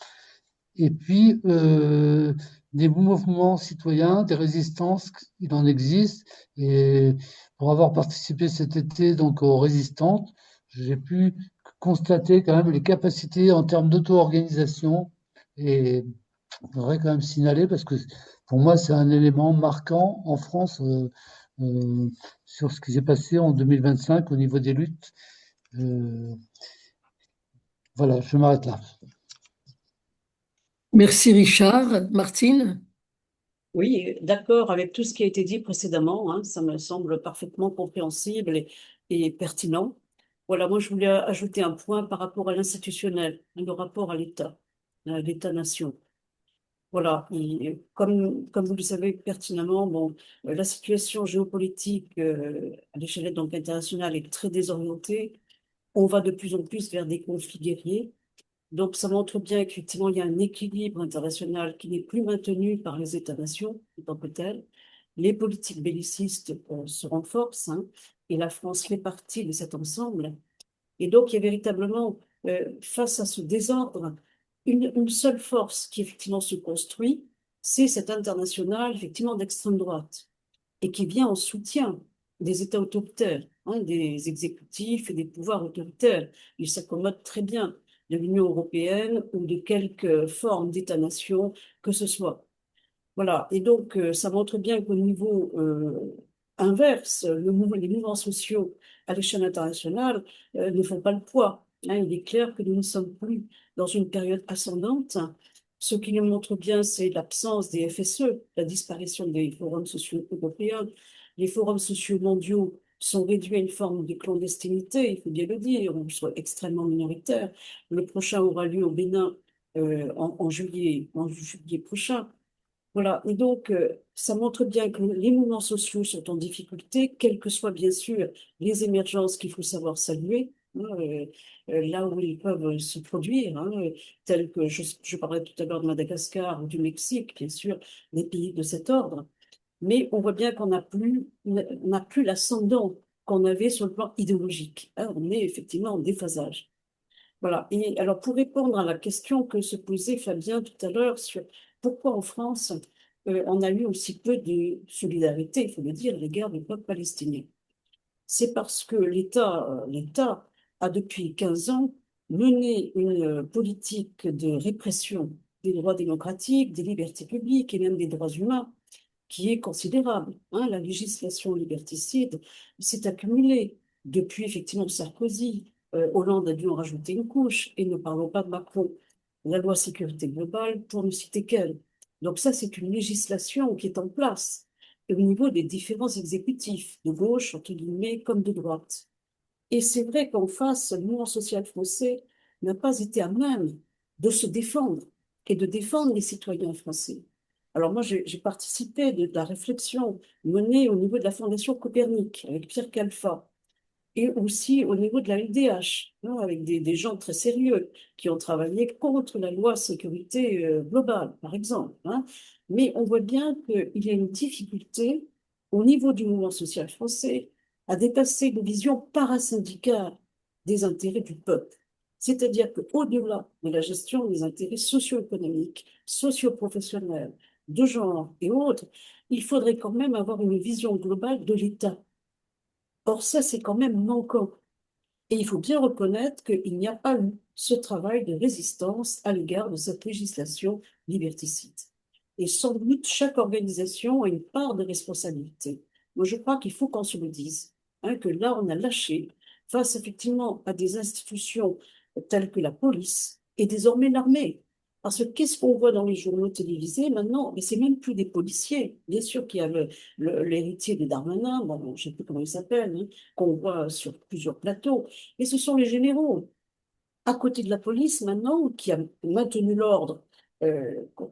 Et puis, des mouvements citoyens, des résistances, il en existe. Et pour avoir participé cet été donc aux résistantes, j'ai pu constater quand même les capacités en termes d'auto-organisation. Et je voudrais quand même signaler parce que pour moi, c'est un élément marquant en France euh, sur ce qui s'est passé en 2025 au niveau des luttes. Euh, voilà, je m'arrête là. Merci Richard. Martine? Oui, d'accord avec tout ce qui a été dit précédemment, hein, ça me semble parfaitement compréhensible et pertinent. Voilà, moi je voulais ajouter un point par rapport à l'institutionnel, le rapport à l'État, l'État-nation. Voilà, comme vous le savez pertinemment, bon, la situation géopolitique à l'échelle donc internationale est très désorientée. On va de plus en plus vers des conflits guerriers. Donc, ça montre bien qu'effectivement, il y a un équilibre international qui n'est plus maintenu par les États-nations en tant que tels. Les politiques bellicistes se renforcent, hein, et la France fait partie de cet ensemble. Et donc, il y a véritablement, face à ce désordre, une seule force qui effectivement se construit, c'est cette internationale, effectivement, d'extrême droite, et qui vient en soutien des États autoritaires, hein, des exécutifs et des pouvoirs autoritaires. Ils s'accommodent très bien de l'Union européenne ou de quelque forme d'État-nation que ce soit. Voilà. Et donc, ça montre bien qu'au niveau inverse, les mouvements sociaux à l'échelle internationale ne font pas le poids. Hein. Il est clair que nous ne sommes plus dans une période ascendante. Ce qui nous montre bien, c'est l'absence des FSE, la disparition des forums sociaux européens. Les forums sociaux mondiaux sont réduits à une forme de clandestinité, il faut bien le dire, ou sont extrêmement minoritaires. Le prochain aura lieu au Bénin en juillet prochain. Voilà, et donc ça montre bien que les mouvements sociaux sont en difficulté, quelles que soient bien sûr les émergences qu'il faut savoir saluer, hein, là où ils peuvent se produire, hein, tels que je parlais tout à l'heure de Madagascar ou du Mexique, bien sûr, des pays de cet ordre. Mais on voit bien on n'a plus l'ascendant qu'on avait sur le plan idéologique. Hein, on est effectivement en déphasage. Voilà. Et alors, pour répondre à la question que se posait Fabien tout à l'heure sur pourquoi en France, on a eu aussi peu de solidarité, il faut le dire, à l'égard du peuple palestinien. C'est parce que l'État a depuis 15 ans mené une politique de répression des droits démocratiques, des libertés publiques et même des droits humains qui est considérable. Hein. La législation liberticide s'est accumulée depuis effectivement Sarkozy. Hollande a dû en rajouter une couche, et ne parlons pas de Macron. La loi sécurité globale, pour ne citer qu'elle. Donc ça, c'est une législation qui est en place au niveau des différents exécutifs, de gauche, entre guillemets, comme de droite. Et c'est vrai qu'en face, le mouvement social français n'a pas été à même de se défendre et de défendre les citoyens français. Alors moi, j'ai participé de la réflexion menée au niveau de la Fondation Copernic avec Pierre Calfa et aussi au niveau de la LDH, hein, avec des gens très sérieux qui ont travaillé contre la loi sécurité globale, par exemple. Hein. Mais on voit bien qu'il y a une difficulté au niveau du mouvement social français à dépasser une vision parasyndicale des intérêts du peuple. C'est-à-dire qu'au-delà de la gestion des intérêts socio-économiques, socio-professionnels, de genre et autres, il faudrait quand même avoir une vision globale de l'État. Or, ça, c'est quand même manquant. Et il faut bien reconnaître qu'il n'y a pas eu ce travail de résistance à l'égard de cette législation liberticide. Et sans doute, chaque organisation a une part de responsabilité. Moi, je crois qu'il faut qu'on se le dise, hein, que là, on a lâché face effectivement à des institutions telles que la police, et désormais l'armée. Parce que qu'est-ce qu'on voit dans les journaux télévisés maintenant? Mais c'est même plus des policiers. Bien sûr qu'il y a l'héritier de Darmanin, bon, je ne sais plus comment il s'appelle, hein, qu'on voit sur plusieurs plateaux, mais ce sont les généraux à côté de la police maintenant, qui a maintenu l'ordre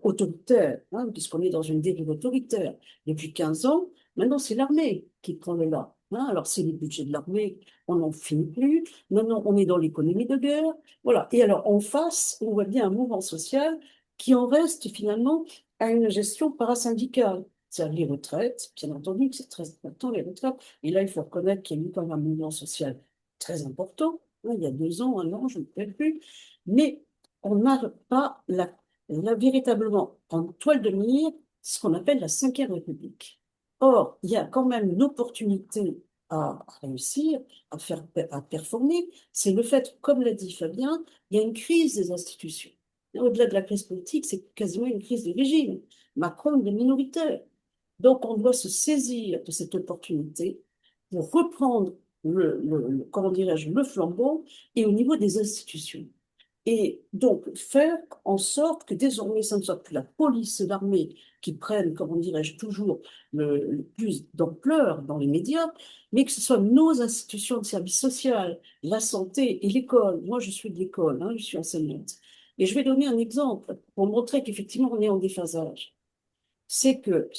autoritaire, hein, puisqu'on est dans une dérive autoritaire depuis 15 ans. Maintenant, c'est l'armée qui prend le là. Hein. Alors, c'est les budgets de l'armée, on n'en finit plus. Maintenant, on est dans l'économie de guerre. Voilà. Et alors, en face, on voit bien un mouvement social qui en reste finalement à une gestion parasyndicale. C'est-à-dire les retraites, bien entendu, que c'est très important, les retraites. Et là, il faut reconnaître qu'il y a eu quand même un mouvement social très important, hein, il y a 2 ans, 1 an, je ne me rappelle plus. Mais on n'a pas véritablement en toile de mire ce qu'on appelle la Cinquième République. Or, il y a quand même une opportunité à réussir, à performer, c'est le fait, comme l'a dit Fabien, il y a une crise des institutions. Au-delà de la crise politique, c'est quasiment une crise de régime. Macron est minoritaire. Donc, on doit se saisir de cette opportunité pour reprendre comment dirais-je, le flambeau et au niveau des institutions. Et donc, faire en sorte que désormais, ce ne soit plus la police et l'armée qui prennent, comment dirais-je, toujours le plus d'ampleur dans les médias, mais que ce soit nos institutions de service social, la santé et l'école. Moi, je suis de l'école, hein, je suis enseignante. Et je vais donner un exemple pour montrer qu'effectivement, on est en déphasage. C'est que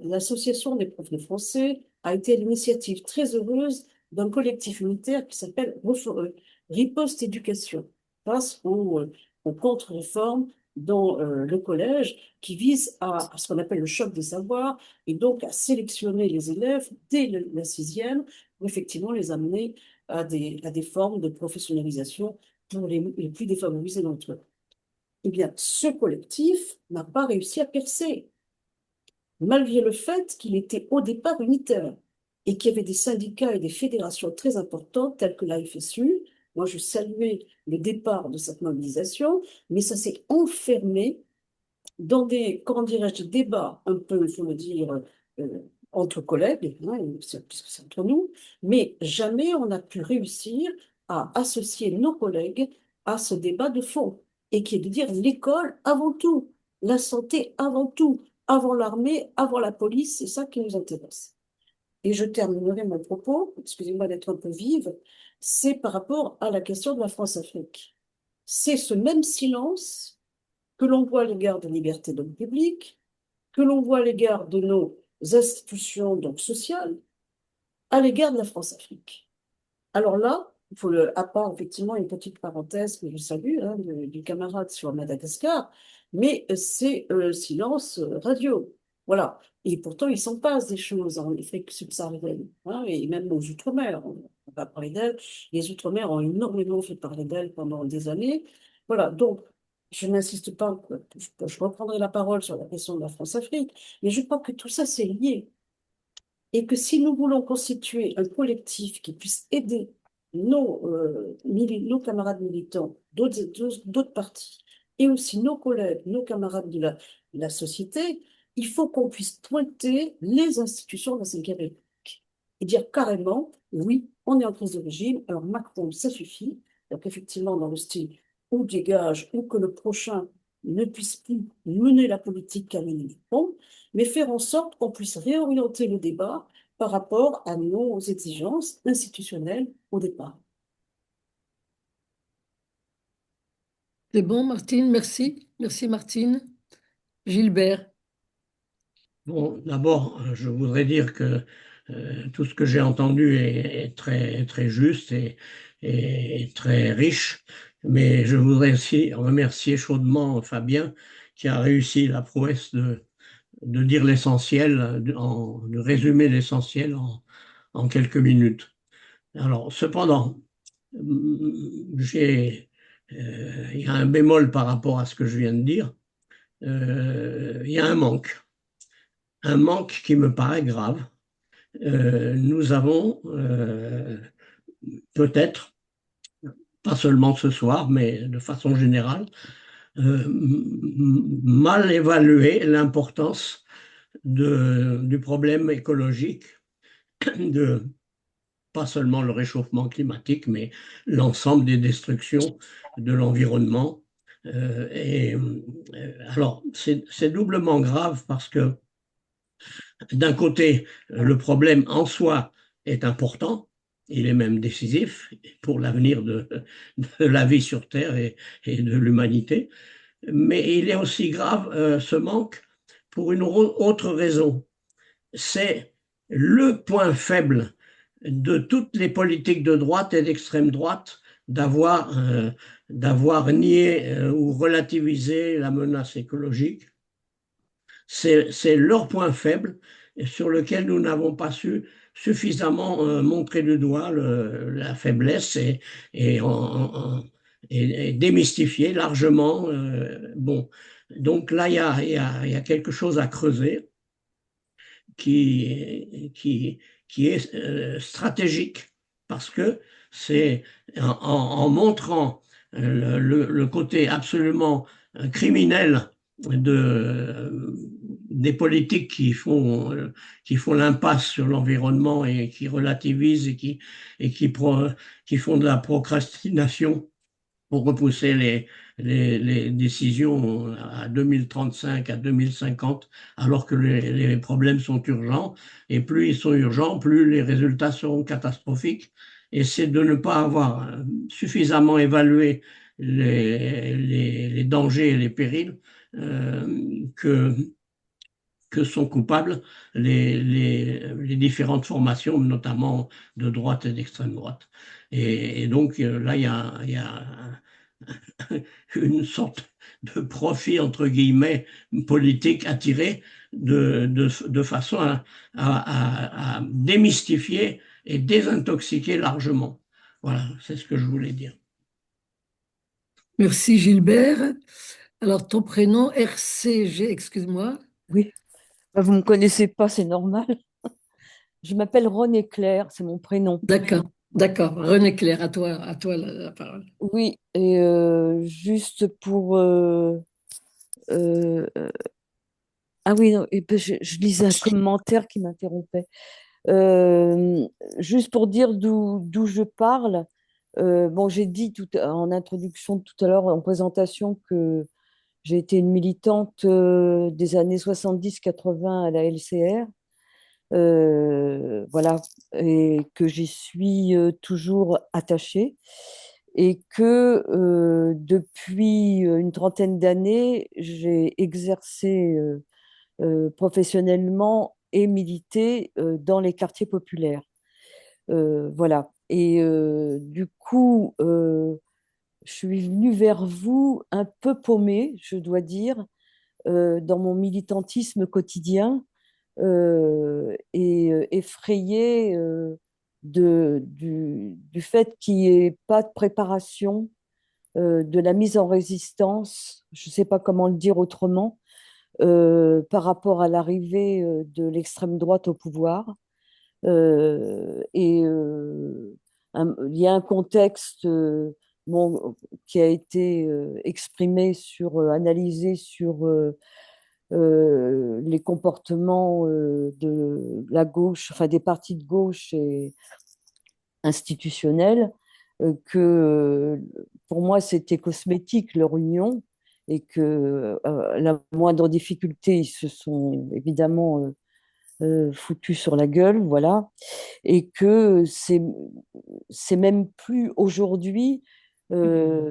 l'association des profs de français a été à l'initiative très heureuse d'un collectif unitaire qui s'appelle Riposte Éducation, face aux contre-réformes dans le collège, qui vise à ce qu'on appelle le choc des savoirs, et donc à sélectionner les élèves dès la sixième, pour effectivement les amener à des formes de professionnalisation pour les plus défavorisés d'entre eux. Eh bien, ce collectif n'a pas réussi à percer, malgré le fait qu'il était au départ unitaire et qu'il y avait des syndicats et des fédérations très importantes telles que la FSU. Moi, je saluais le départ de cette mobilisation, mais ça s'est enfermé dans des, comment dirais-je, des débats un peu, il faut le dire, entre collègues, hein, puisque c'est entre nous, mais jamais on n'a pu réussir à associer nos collègues à ce débat de fond, et qui est de dire l'école avant tout, la santé avant tout, avant l'armée, avant la police, c'est ça qui nous intéresse. Et je terminerai mon propos, excusez-moi d'être un peu vive, c'est par rapport à la question de la France-Afrique. C'est ce même silence que l'on voit à l'égard de liberté d'homme public, que l'on voit à l'égard de nos institutions donc sociales, à l'égard de la France-Afrique. Alors là, il faut à part effectivement une petite parenthèse que je salue, hein, du camarade sur Madagascar, mais c'est silence radio. Voilà. Et pourtant, il s'en passe des choses en Afrique subsaharienne, hein, et même aux Outre-mer. On va parler d'elles. Les Outre-mer ont énormément fait parler d'elles pendant des années. Voilà. Donc, je n'insiste pas, je reprendrai la parole sur la question de la France-Afrique, mais je crois que tout ça, c'est lié. Et que si nous voulons constituer un collectif qui puisse aider nos camarades militants d'autres partis, et aussi nos collègues, nos camarades de la société, il faut qu'on puisse pointer les institutions de la Cinquième République et dire carrément, oui, on est en crise de régime, alors Macron, ça suffit. Donc effectivement, dans le style ou dégage, ou que le prochain ne puisse plus mener la politique qu'a menée Macron, mais faire en sorte qu'on puisse réorienter le débat par rapport à nos exigences institutionnelles au départ. C'est bon, Martine, merci. Merci, Martine. Gilbert. Bon, d'abord, je voudrais dire que tout ce que j'ai entendu est très, très juste et très riche, mais je voudrais aussi remercier chaudement Fabien qui a réussi la prouesse de dire l'essentiel, de résumer l'essentiel en quelques minutes. Alors, cependant, il y a un bémol par rapport à ce que je viens de dire. Il y a un manque qui me paraît grave. Nous avons peut-être, pas seulement ce soir, mais de façon générale, mal évalué l'importance du problème écologique, pas seulement le réchauffement climatique, mais l'ensemble des destructions de l'environnement. Alors, c'est doublement grave parce que d'un côté, le problème en soi est important, il est même décisif pour l'avenir de la vie sur Terre et de l'humanité, mais il est aussi grave, ce manque, pour une autre raison. C'est le point faible de toutes les politiques de droite et d'extrême droite d'avoir nié ou relativisé la menace écologique. C'est leur point faible sur lequel nous n'avons pas su suffisamment montrer du doigt la faiblesse et, et démystifier largement. Bon, donc là, il y a quelque chose à creuser qui est stratégique parce que c'est en montrant le côté absolument criminel des politiques qui font l'impasse sur l'environnement et qui relativisent qui font de la procrastination pour repousser les décisions à 2035, à 2050, alors que les problèmes sont urgents. Et plus ils sont urgents, plus les résultats seront catastrophiques. Et c'est de ne pas avoir suffisamment évalué les dangers et les périls que sont coupables les différentes formations, notamment de droite et d'extrême droite. Et donc là, il y a une sorte de profit, entre guillemets, politique à tirer de façon à démystifier et désintoxiquer largement. Voilà, c'est ce que je voulais dire. Merci Gilbert. Alors ton prénom RCG, excuse-moi. Oui, bah, vous ne me connaissez pas, c'est normal. Je m'appelle René Claire, c'est mon prénom. D'accord, d'accord. René Claire, à toi la parole. Oui, et juste pour... euh, ah oui, non, et puis je lisais un commentaire qui m'interrompait. Euh, Juste pour dire d'où je parle, bon, j'ai dit en introduction tout à l'heure, en présentation, que j'ai été une militante des années 70-80 à la LCR. Voilà, et que j'y suis toujours attachée et que depuis une trentaine d'années, j'ai exercé professionnellement et milité dans les quartiers populaires. Voilà. Et du coup, je suis venue vers vous un peu paumée, je dois dire, dans mon militantisme quotidien et effrayée du fait qu'il n'y ait pas de préparation de la mise en résistance, je ne sais pas comment le dire autrement, par rapport à l'arrivée de l'extrême droite au pouvoir. Il y a un contexte bon, qui a été exprimé analysé sur les comportements de la gauche, enfin des partis de gauche et institutionnels, que pour moi c'était cosmétique leur union et que la moindre difficulté, ils se sont évidemment foutus sur la gueule, voilà, et que c'est même plus aujourd'hui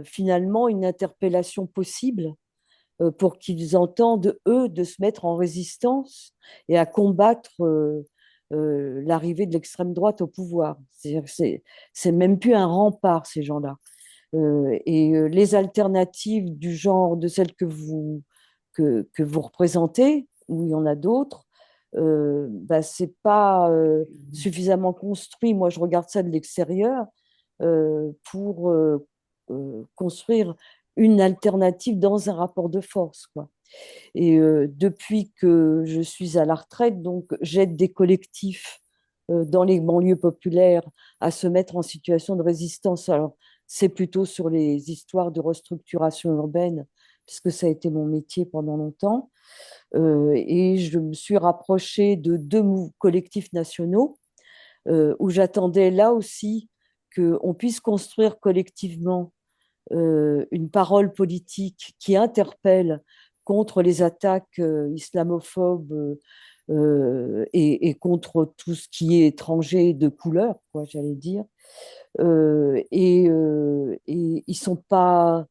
finalement une interpellation possible pour qu'ils entendent, eux, de se mettre en résistance et à combattre l'arrivée de l'extrême droite au pouvoir. C'est même plus un rempart, ces gens-là. Les alternatives du genre de celles que vous représentez, où il y en a d'autres, bah, c'est pas suffisamment construit. Moi, je regarde ça de l'extérieur pour construire une alternative dans un rapport de force, quoi. Et depuis que je suis à la retraite, donc j'aide des collectifs dans les banlieues populaires à se mettre en situation de résistance. Alors, c'est plutôt sur les histoires de restructuration urbaine, puisque ça a été mon métier pendant longtemps. Et je me suis rapprochée de deux collectifs nationaux où j'attendais là aussi qu'on puisse construire collectivement une parole politique qui interpelle contre les attaques islamophobes et contre tout ce qui est étranger de couleur, quoi, j'allais dire. Et ils sont pas,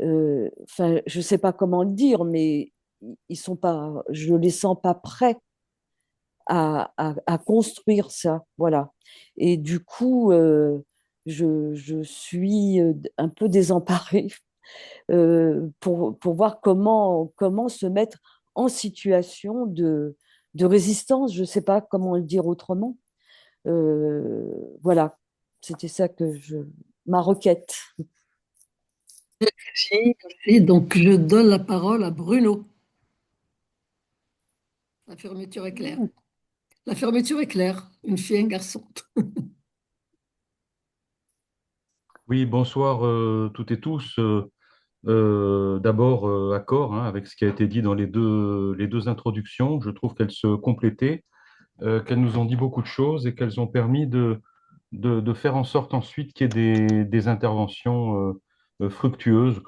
enfin, je sais pas comment le dire, mais ils sont pas, je les sens pas prêts à construire ça, voilà. Et du coup, je suis un peu désemparée pour voir comment se mettre en situation de résistance, je ne sais pas comment le dire autrement. Voilà, c'était ça ma requête. Merci. Donc, je donne la parole à Bruno. La fermeture est claire. La fermeture est claire. Une fille et un garçon. Oui, bonsoir toutes et tous. D'abord, accord hein, avec ce qui a été dit dans les deux introductions. Je trouve qu'elles se complétaient, qu'elles nous ont dit beaucoup de choses et qu'elles ont permis de faire en sorte ensuite qu'il y ait des interventions fructueuses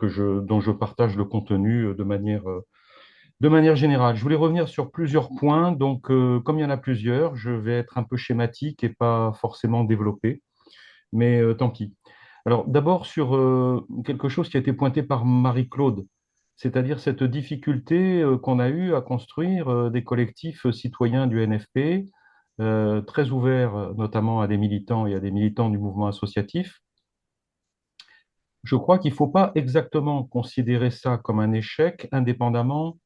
dont je partage le contenu de manière générale. Je voulais revenir sur plusieurs points. Donc, comme il y en a plusieurs, je vais être un peu schématique et pas forcément développé, mais tant pis. Alors, d'abord sur quelque chose qui a été pointé par Marie-Claude, c'est-à-dire cette difficulté qu'on a eue à construire des collectifs citoyens du NFP, très ouverts notamment à des militants et à des militants du mouvement associatif. Je crois qu'il ne faut pas exactement considérer ça comme un échec, indépendamment,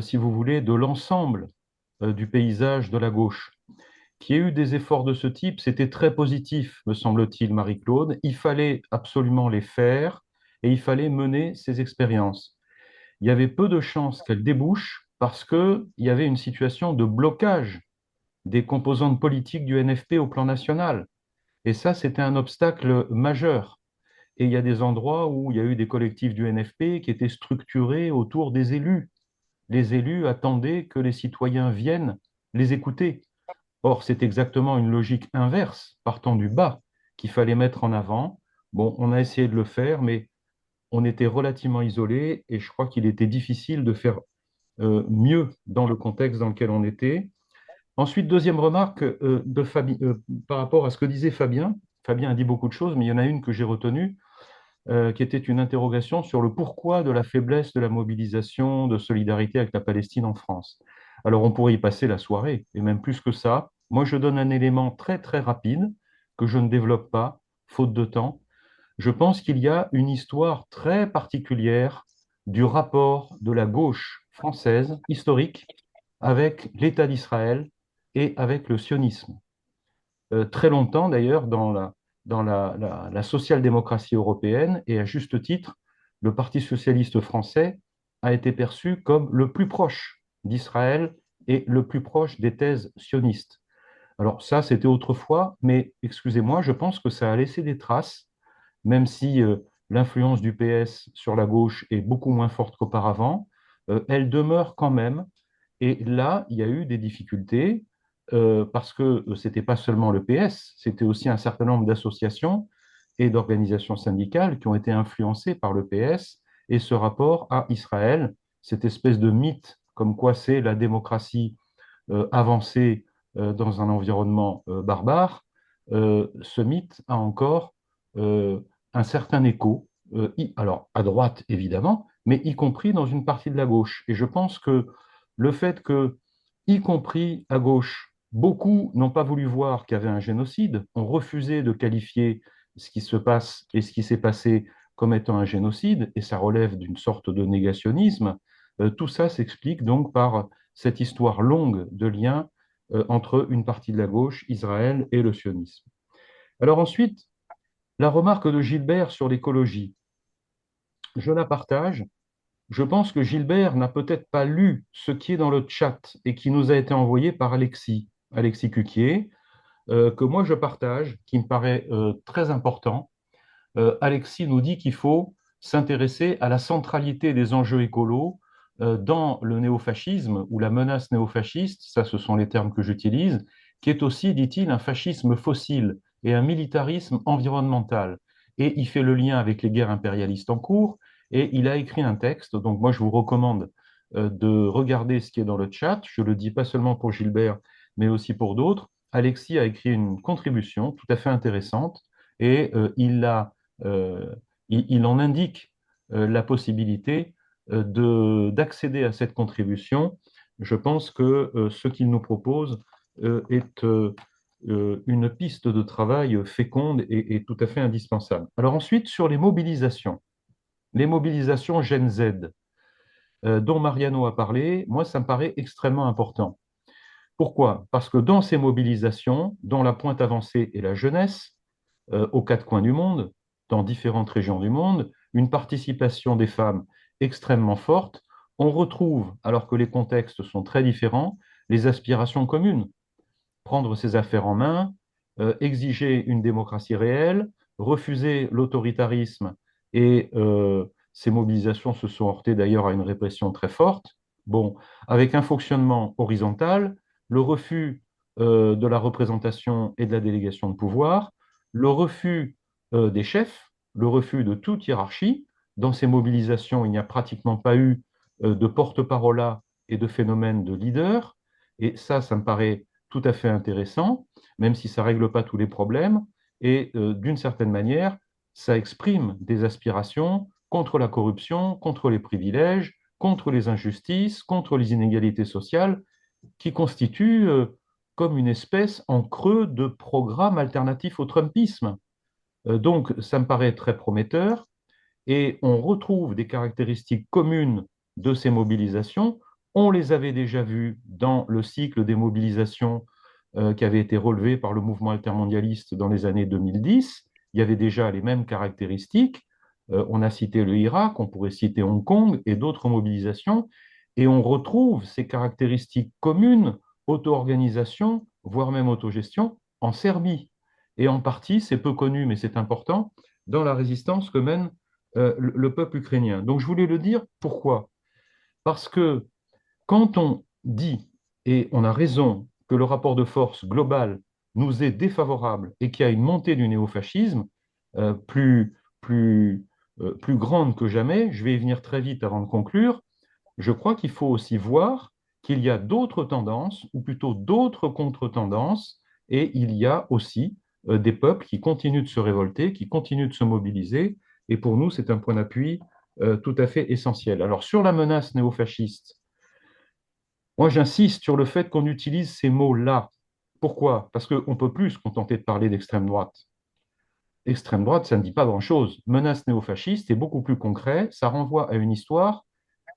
si vous voulez, de l'ensemble du paysage de la gauche. Qu'il y ait eu des efforts de ce type, c'était très positif, me semble-t-il, Marie-Claude. Il fallait absolument les faire et il fallait mener ces expériences. Il y avait peu de chances qu'elles débouchent parce qu'il y avait une situation de blocage des composantes politiques du NFP au plan national. Et ça, c'était un obstacle majeur. Et il y a des endroits où il y a eu des collectifs du NFP qui étaient structurés autour des élus. Les élus attendaient que les citoyens viennent les écouter. Or, c'est exactement une logique inverse, partant du bas, qu'il fallait mettre en avant. Bon, on a essayé de le faire, mais on était relativement isolés et je crois qu'il était difficile de faire mieux dans le contexte dans lequel on était. Ensuite, deuxième remarque par rapport à ce que disait Fabien. Fabien a dit beaucoup de choses, mais il y en a une que j'ai retenue, qui était une interrogation sur le pourquoi de la faiblesse de la mobilisation de solidarité avec la Palestine en France. Alors, on pourrait y passer la soirée, et même plus que ça. Moi, je donne un élément très, très rapide que je ne développe pas, faute de temps. Je pense qu'il y a une histoire très particulière du rapport de la gauche française, historique, avec l'État d'Israël et avec le sionisme. Très longtemps d'ailleurs dans la social-démocratie européenne, et à juste titre, le Parti socialiste français a été perçu comme le plus proche d'Israël et le plus proche des thèses sionistes. Alors ça, c'était autrefois, mais excusez-moi, je pense que ça a laissé des traces, même si l'influence du PS sur la gauche est beaucoup moins forte qu'auparavant, elle demeure quand même. Et là, il y a eu des difficultés parce que ce n'était pas seulement le PS, c'était aussi un certain nombre d'associations et d'organisations syndicales qui ont été influencées par le PS et ce rapport à Israël, cette espèce de mythe comme quoi c'est la démocratie avancée dans un environnement barbare, ce mythe a encore un certain écho, alors à droite évidemment, mais y compris dans une partie de la gauche. Et je pense que le fait que, y compris à gauche, beaucoup n'ont pas voulu voir qu'il y avait un génocide, ont refusé de qualifier ce qui se passe et ce qui s'est passé comme étant un génocide, et ça relève d'une sorte de négationnisme, tout ça s'explique donc par cette histoire longue de lien entre une partie de la gauche, Israël, et le sionisme. Alors ensuite, la remarque de Gilbert sur l'écologie, je la partage. Je pense que Gilbert n'a peut-être pas lu ce qui est dans le chat et qui nous a été envoyé par Alexis Cuquier, que moi je partage, qui me paraît très important. Alexis nous dit qu'il faut s'intéresser à la centralité des enjeux écolos dans le néofascisme ou la menace néofasciste, ça ce sont les termes que j'utilise, qui est aussi, dit-il, un fascisme fossile et un militarisme environnemental. Et il fait le lien avec les guerres impérialistes en cours, et il a écrit un texte, donc moi je vous recommande de regarder ce qui est dans le chat, je le dis pas seulement pour Gilbert, mais aussi pour d'autres. Alexis a écrit une contribution tout à fait intéressante, et euh, il en indique la possibilité d'accéder à cette contribution. Je pense que ce qu'il nous propose est une piste de travail féconde et tout à fait indispensable. Alors ensuite, sur les mobilisations Gen Z, dont Mariano a parlé, moi, ça me paraît extrêmement important. Pourquoi? Parce que dans ces mobilisations, dont la pointe avancée est la jeunesse, aux quatre coins du monde, dans différentes régions du monde, une participation des femmes extrêmement forte, on retrouve, alors que les contextes sont très différents, les aspirations communes. Prendre ses affaires en main, exiger une démocratie réelle, refuser l'autoritarisme et ces mobilisations se sont heurtées d'ailleurs à une répression très forte. Bon, avec un fonctionnement horizontal, le refus de la représentation et de la délégation de pouvoir, le refus des chefs, le refus de toute hiérarchie. Dans ces mobilisations, il n'y a pratiquement pas eu de porte-parole et de phénomène de leader. Et ça me paraît tout à fait intéressant, même si ça ne règle pas tous les problèmes. Et d'une certaine manière, ça exprime des aspirations contre la corruption, contre les privilèges, contre les injustices, contre les inégalités sociales, qui constituent comme une espèce en creux de programme alternatif au Trumpisme. Donc, ça me paraît très prometteur et on retrouve des caractéristiques communes de ces mobilisations. On les avait déjà vues dans le cycle des mobilisations qui avait été relevé par le mouvement altermondialiste dans les années 2010. Il y avait déjà les mêmes caractéristiques. On a cité le Irak, on pourrait citer Hong Kong et d'autres mobilisations. Et on retrouve ces caractéristiques communes, auto-organisation, voire même autogestion, en Serbie. Et en partie, c'est peu connu, mais c'est important, dans la résistance que mène le peuple ukrainien. Donc je voulais le dire, pourquoi? Parce que quand on dit, et on a raison, que le rapport de force global nous est défavorable et qu'il y a une montée du néofascisme plus grande que jamais, je vais y venir très vite avant de conclure, je crois qu'il faut aussi voir qu'il y a d'autres tendances, ou plutôt d'autres contre-tendances, et il y a aussi des peuples qui continuent de se révolter, qui continuent de se mobiliser, et pour nous, c'est un point d'appui tout à fait essentiel. Alors, sur la menace néofasciste, moi, j'insiste sur le fait qu'on utilise ces mots-là. Pourquoi? Parce qu'on ne peut plus se contenter de parler d'extrême droite. Extrême droite, ça ne dit pas grand-chose. Menace néofasciste est beaucoup plus concret, ça renvoie à une histoire,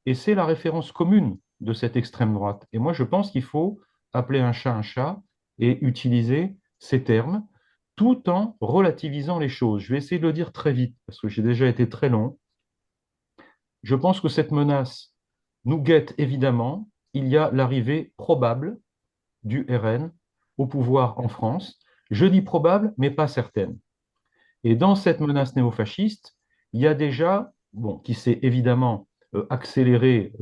et c'est la référence commune de cette extrême droite. Et moi, je pense qu'il faut appeler un chat et utiliser ces termes, tout en relativisant les choses. Je vais essayer de le dire très vite, parce que j'ai déjà été très long. Je pense que cette menace nous guette évidemment. Il y a l'arrivée probable du RN au pouvoir en France. Je dis probable, mais pas certaine. Et dans cette menace néofasciste, il y a déjà, bon, qui s'est évidemment accéléré,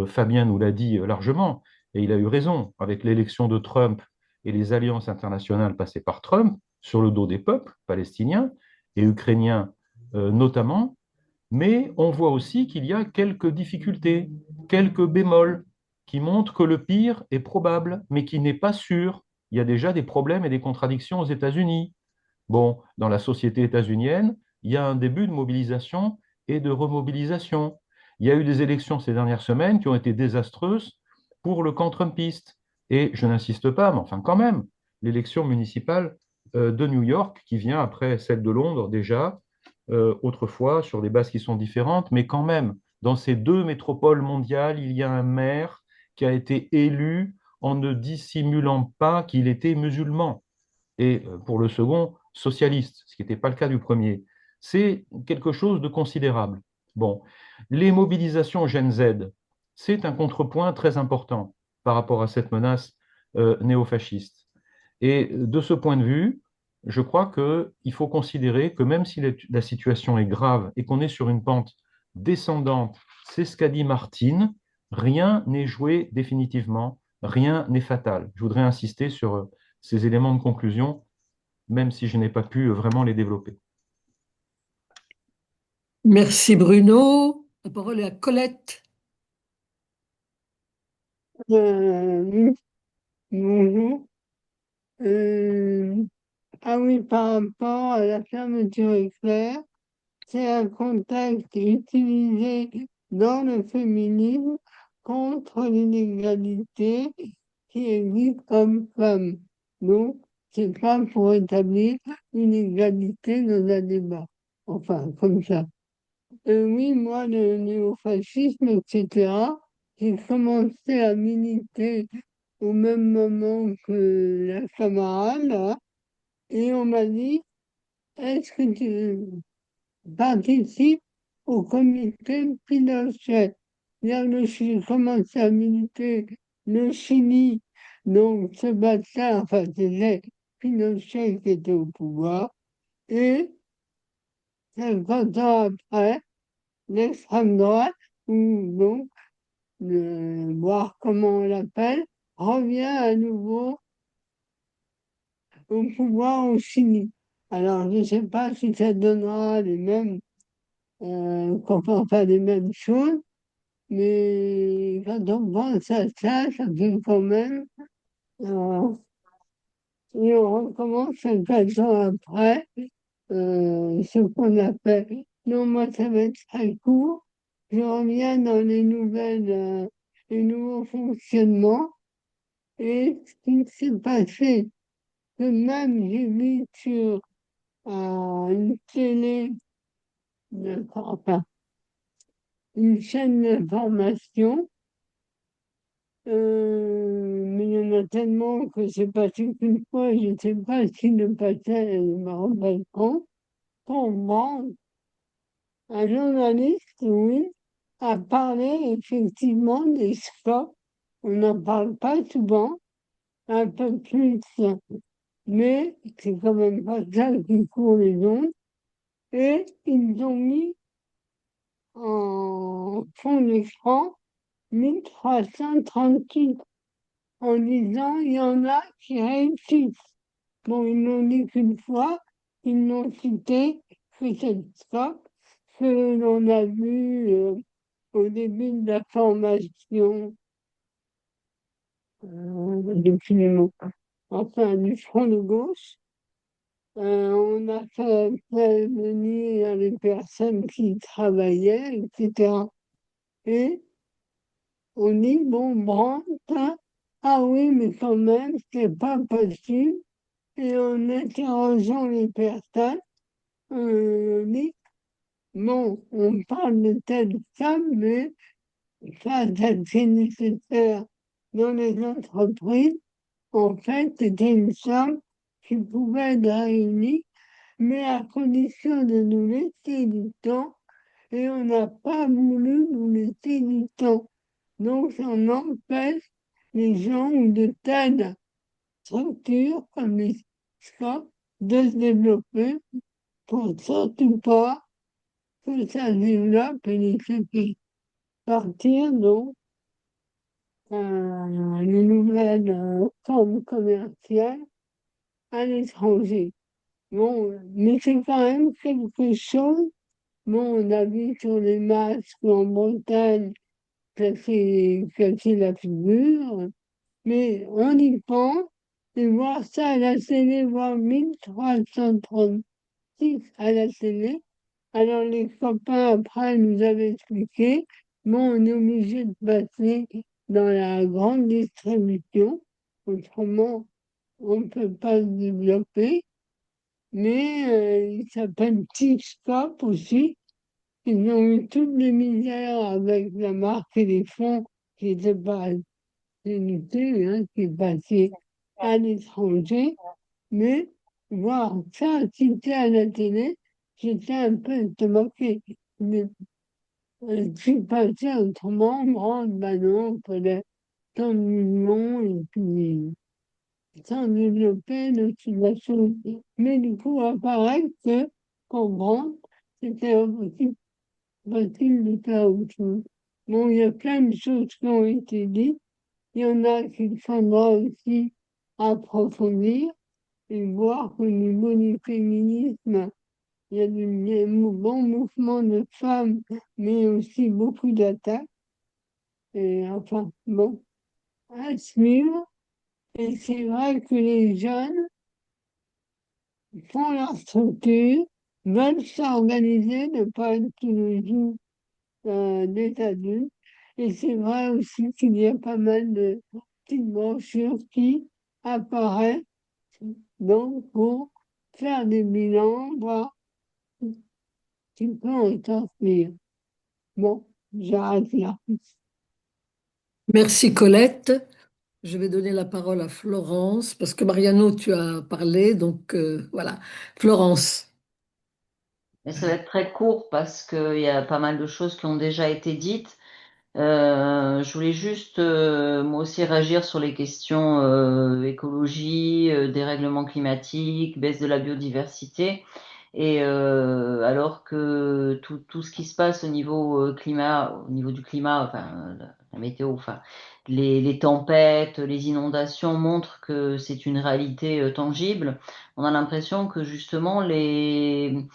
Fabien nous l'a dit largement, et il a eu raison, avec l'élection de Trump et les alliances internationales passées par Trump sur le dos des peuples palestiniens et ukrainiens notamment, mais on voit aussi qu'il y a quelques difficultés, quelques bémols qui montrent que le pire est probable, mais qui n'est pas sûr. Il y a déjà des problèmes et des contradictions aux États-Unis. Bon, dans la société états-unienne, il y a un début de mobilisation et de remobilisation. Il y a eu des élections ces dernières semaines qui ont été désastreuses pour le camp trumpiste. Et je n'insiste pas, mais enfin quand même, l'élection municipale de New York, qui vient après celle de Londres déjà, autrefois, sur des bases qui sont différentes, mais quand même, dans ces deux métropoles mondiales, il y a un maire qui a été élu en ne dissimulant pas qu'il était musulman. Et pour le second, socialiste, ce qui n'était pas le cas du premier. C'est quelque chose de considérable. Bon, les mobilisations Gen Z, c'est un contrepoint très important par rapport à cette menace néofasciste. Et de ce point de vue, je crois qu'il faut considérer que même si la situation est grave et qu'on est sur une pente descendante, c'est ce qu'a dit Martine, rien n'est joué définitivement, rien n'est fatal. Je voudrais insister sur ces éléments de conclusion, même si je n'ai pas pu vraiment les développer. Merci Bruno. La parole est à Colette. Oui, bonjour. Euh, ah oui, par rapport à la fermeture éclair, c'est un contexte utilisé dans le féminisme contre l'inégalité qui existe homme-femme. Donc, c'est pas pour établir une égalité dans un débat. Enfin, comme ça. Oui, moi, le néofascisme, etc., j'ai commencé à militer au même moment que la camarade, là, et on m'a dit, est-ce que tu participes au comité Pinochet? Là, j'ai commencé à militer le Chili, donc ce matin, enfin, c'était Pinochet qui était au pouvoir, et 50 ans après, l'extrême droite, ou donc, voir comment on l'appelle, revient à nouveau au pouvoir au Chili. Alors, je ne sais pas si ça donnera les mêmes, qu'on peut faire les mêmes choses, mais quand on pense à ça, ça fait quand même, euh, et on recommence 50 ans après, ce qu'on appelle. Non, moi, ça va être très court. Je reviens dans les nouveaux fonctionnements, et ce qui s'est passé, que même j'ai vu sur une télé, enfin, une chaîne d'information, mais il y en a tellement que c'est passé qu'une fois, je ne sais pas si le passé me rappelle quand, un journaliste, oui, a parlé effectivement des scopes. On n'en parle pas souvent, un peu plus, mais c'est quand même pas ça qui court les ondes. Et ils ont mis en fond d'écran 1336 en disant il y en a qui réussissent. Bon, ils n'ont dit qu'une fois, ils n'ont cité que cette scope que l'on a vu au début de la formation depuis les mots, enfin du front de gauche. On a fait venir les personnes qui travaillaient, etc. Et on dit, bon, Brandt, hein, ah oui, mais quand même, c'est pas possible. Et en interrogeant les personnes, on dit, bon, on parle de telle femme, mais ça, c'est nécessaire dans les entreprises. En fait, c'était une somme qui pouvait être réunie, mais à condition de nous laisser du temps, et on n'a pas voulu nous laisser du temps. Donc, ça empêche les gens ou de telles structures comme les SCOP de se développer pour surtout pas que ça se développe et les fait partir donc les nouvelles formes commerciales à l'étranger. Bon, mais c'est quand même quelque chose. Bon, on a vu sur les masques en Bretagne casser la figure, mais on y pense, et voir ça à la télé, voir 1336 à la télé. Alors les copains après nous avaient expliqué, bon, on est obligé de passer dans la grande distribution, autrement on ne peut pas se développer, mais il s'appelle T-Stop aussi. Ils ont eu toutes les misères avec la marque et les fonds qui n'étaient pas unité, hein, qui est passé à l'étranger, mais voir ça cité à la télé, j'étais un peu estomaquée. Mais je suis passé autrement, moi, ben non, il fallait tant de millions et puis sans développer la chose. Mais du coup, apparaît que comprendre, c'était impossible de faire autre chose. Bon, il y a plein de choses qui ont été dites. Il y en a qui faudra aussi approfondir et voir qu'au niveau du féminisme, il y a un bon mouvement de femmes, mais aussi beaucoup d'attaques. Et enfin, bon, à suivre. Et c'est vrai que les jeunes font leur structure, veulent s'organiser, ne pas être tous les jours des adultes. Et c'est vrai aussi qu'il y a pas mal de petites brochures qui apparaissent donc pour faire des bilans, voir qui peut en sortir. Bon, j'arrête là. Merci Colette. Je vais donner la parole à Florence parce que Mariano, tu as parlé, donc voilà. Florence. Mais ça va être très court parce qu'il y a pas mal de choses qui ont déjà été dites. Je voulais juste, moi aussi, réagir sur les questions écologie, dérèglement climatique, baisse de la biodiversité. Et alors que tout ce qui se passe au niveau climat, au niveau du climat, enfin la météo, enfin les tempêtes, les inondations montrent que c'est une réalité tangible. On a l'impression que justement les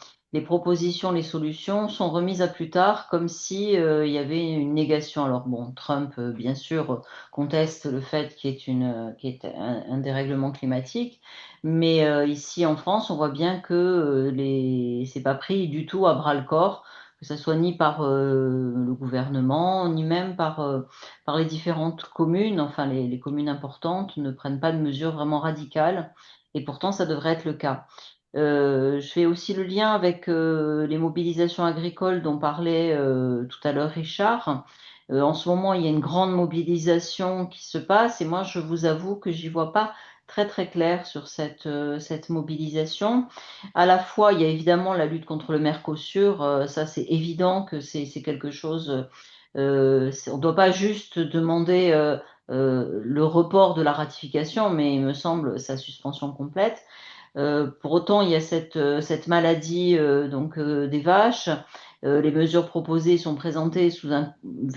propositions, les solutions sont remises à plus tard, comme si il y avait une négation. Alors bon, Trump, bien sûr, conteste le fait qu'il y ait un dérèglement climatique, mais ici en France, on voit bien que c'est pas pris du tout à bras le corps, que ce soit ni par le gouvernement, ni même par les différentes communes. Enfin, les communes importantes ne prennent pas de mesures vraiment radicales, et pourtant ça devrait être le cas. Je fais aussi le lien avec les mobilisations agricoles dont parlait tout à l'heure Richard. En ce moment, il y a une grande mobilisation qui se passe et moi, je vous avoue que j'y vois pas très très clair sur cette mobilisation. À la fois, il y a évidemment la lutte contre le Mercosur. Ça, c'est évident que c'est quelque chose. On ne doit pas juste demander le report de la ratification, mais il me semble sa suspension complète. Pour autant, il y a cette maladie donc des vaches. Les mesures proposées sont présentées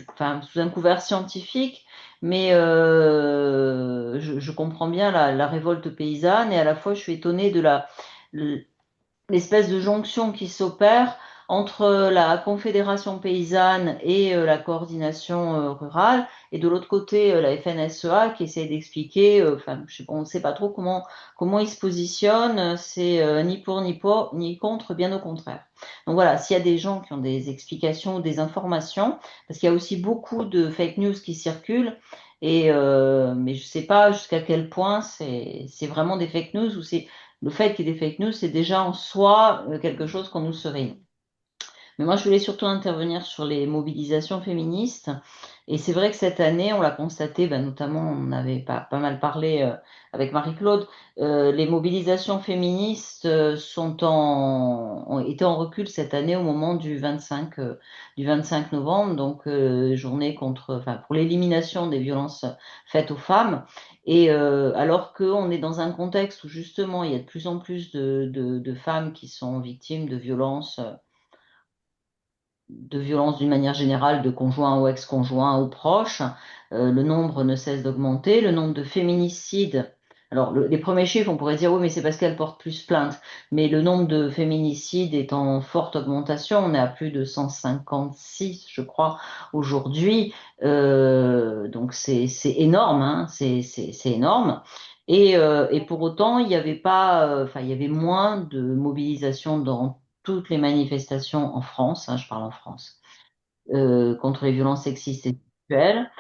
enfin, sous un couvert scientifique, mais je comprends bien la révolte paysanne et à la fois je suis étonnée de l'espèce de jonction qui s'opère entre la Confédération paysanne et la coordination rurale, et de l'autre côté la FNSEA qui essaie d'expliquer, enfin, on ne sait pas trop comment ils se positionnent, c'est ni pour ni contre, bien au contraire. Donc voilà, s'il y a des gens qui ont des explications ou des informations, parce qu'il y a aussi beaucoup de fake news qui circulent, mais je ne sais pas jusqu'à quel point c'est vraiment des fake news ou c'est le fait qu'il y ait des fake news, c'est déjà en soi quelque chose qu'on nous serait. Mais moi, je voulais surtout intervenir sur les mobilisations féministes. Et c'est vrai que cette année, on l'a constaté, ben, notamment, on avait pas mal parlé avec Marie-Claude, les mobilisations féministes ont été en recul cette année au moment du 25 novembre, donc journée enfin, pour l'élimination des violences faites aux femmes. Et alors qu'on est dans un contexte où justement, il y a de plus en plus de femmes qui sont victimes de violences d'une manière générale, de conjoints ou ex-conjoints ou proches. Le nombre ne cesse d'augmenter. Le nombre de féminicides, alors les premiers chiffres, on pourrait dire oui, mais c'est parce qu'elles portent plus plainte. Mais le nombre de féminicides est en forte augmentation. On est à plus de 156, je crois, aujourd'hui. Donc c'est énorme, hein, c'est énorme. Et pour autant, il y avait pas, enfin, il y avait moins de mobilisation dans toutes les manifestations en France, hein, je parle en France, contre les violences sexistes et sexuelles,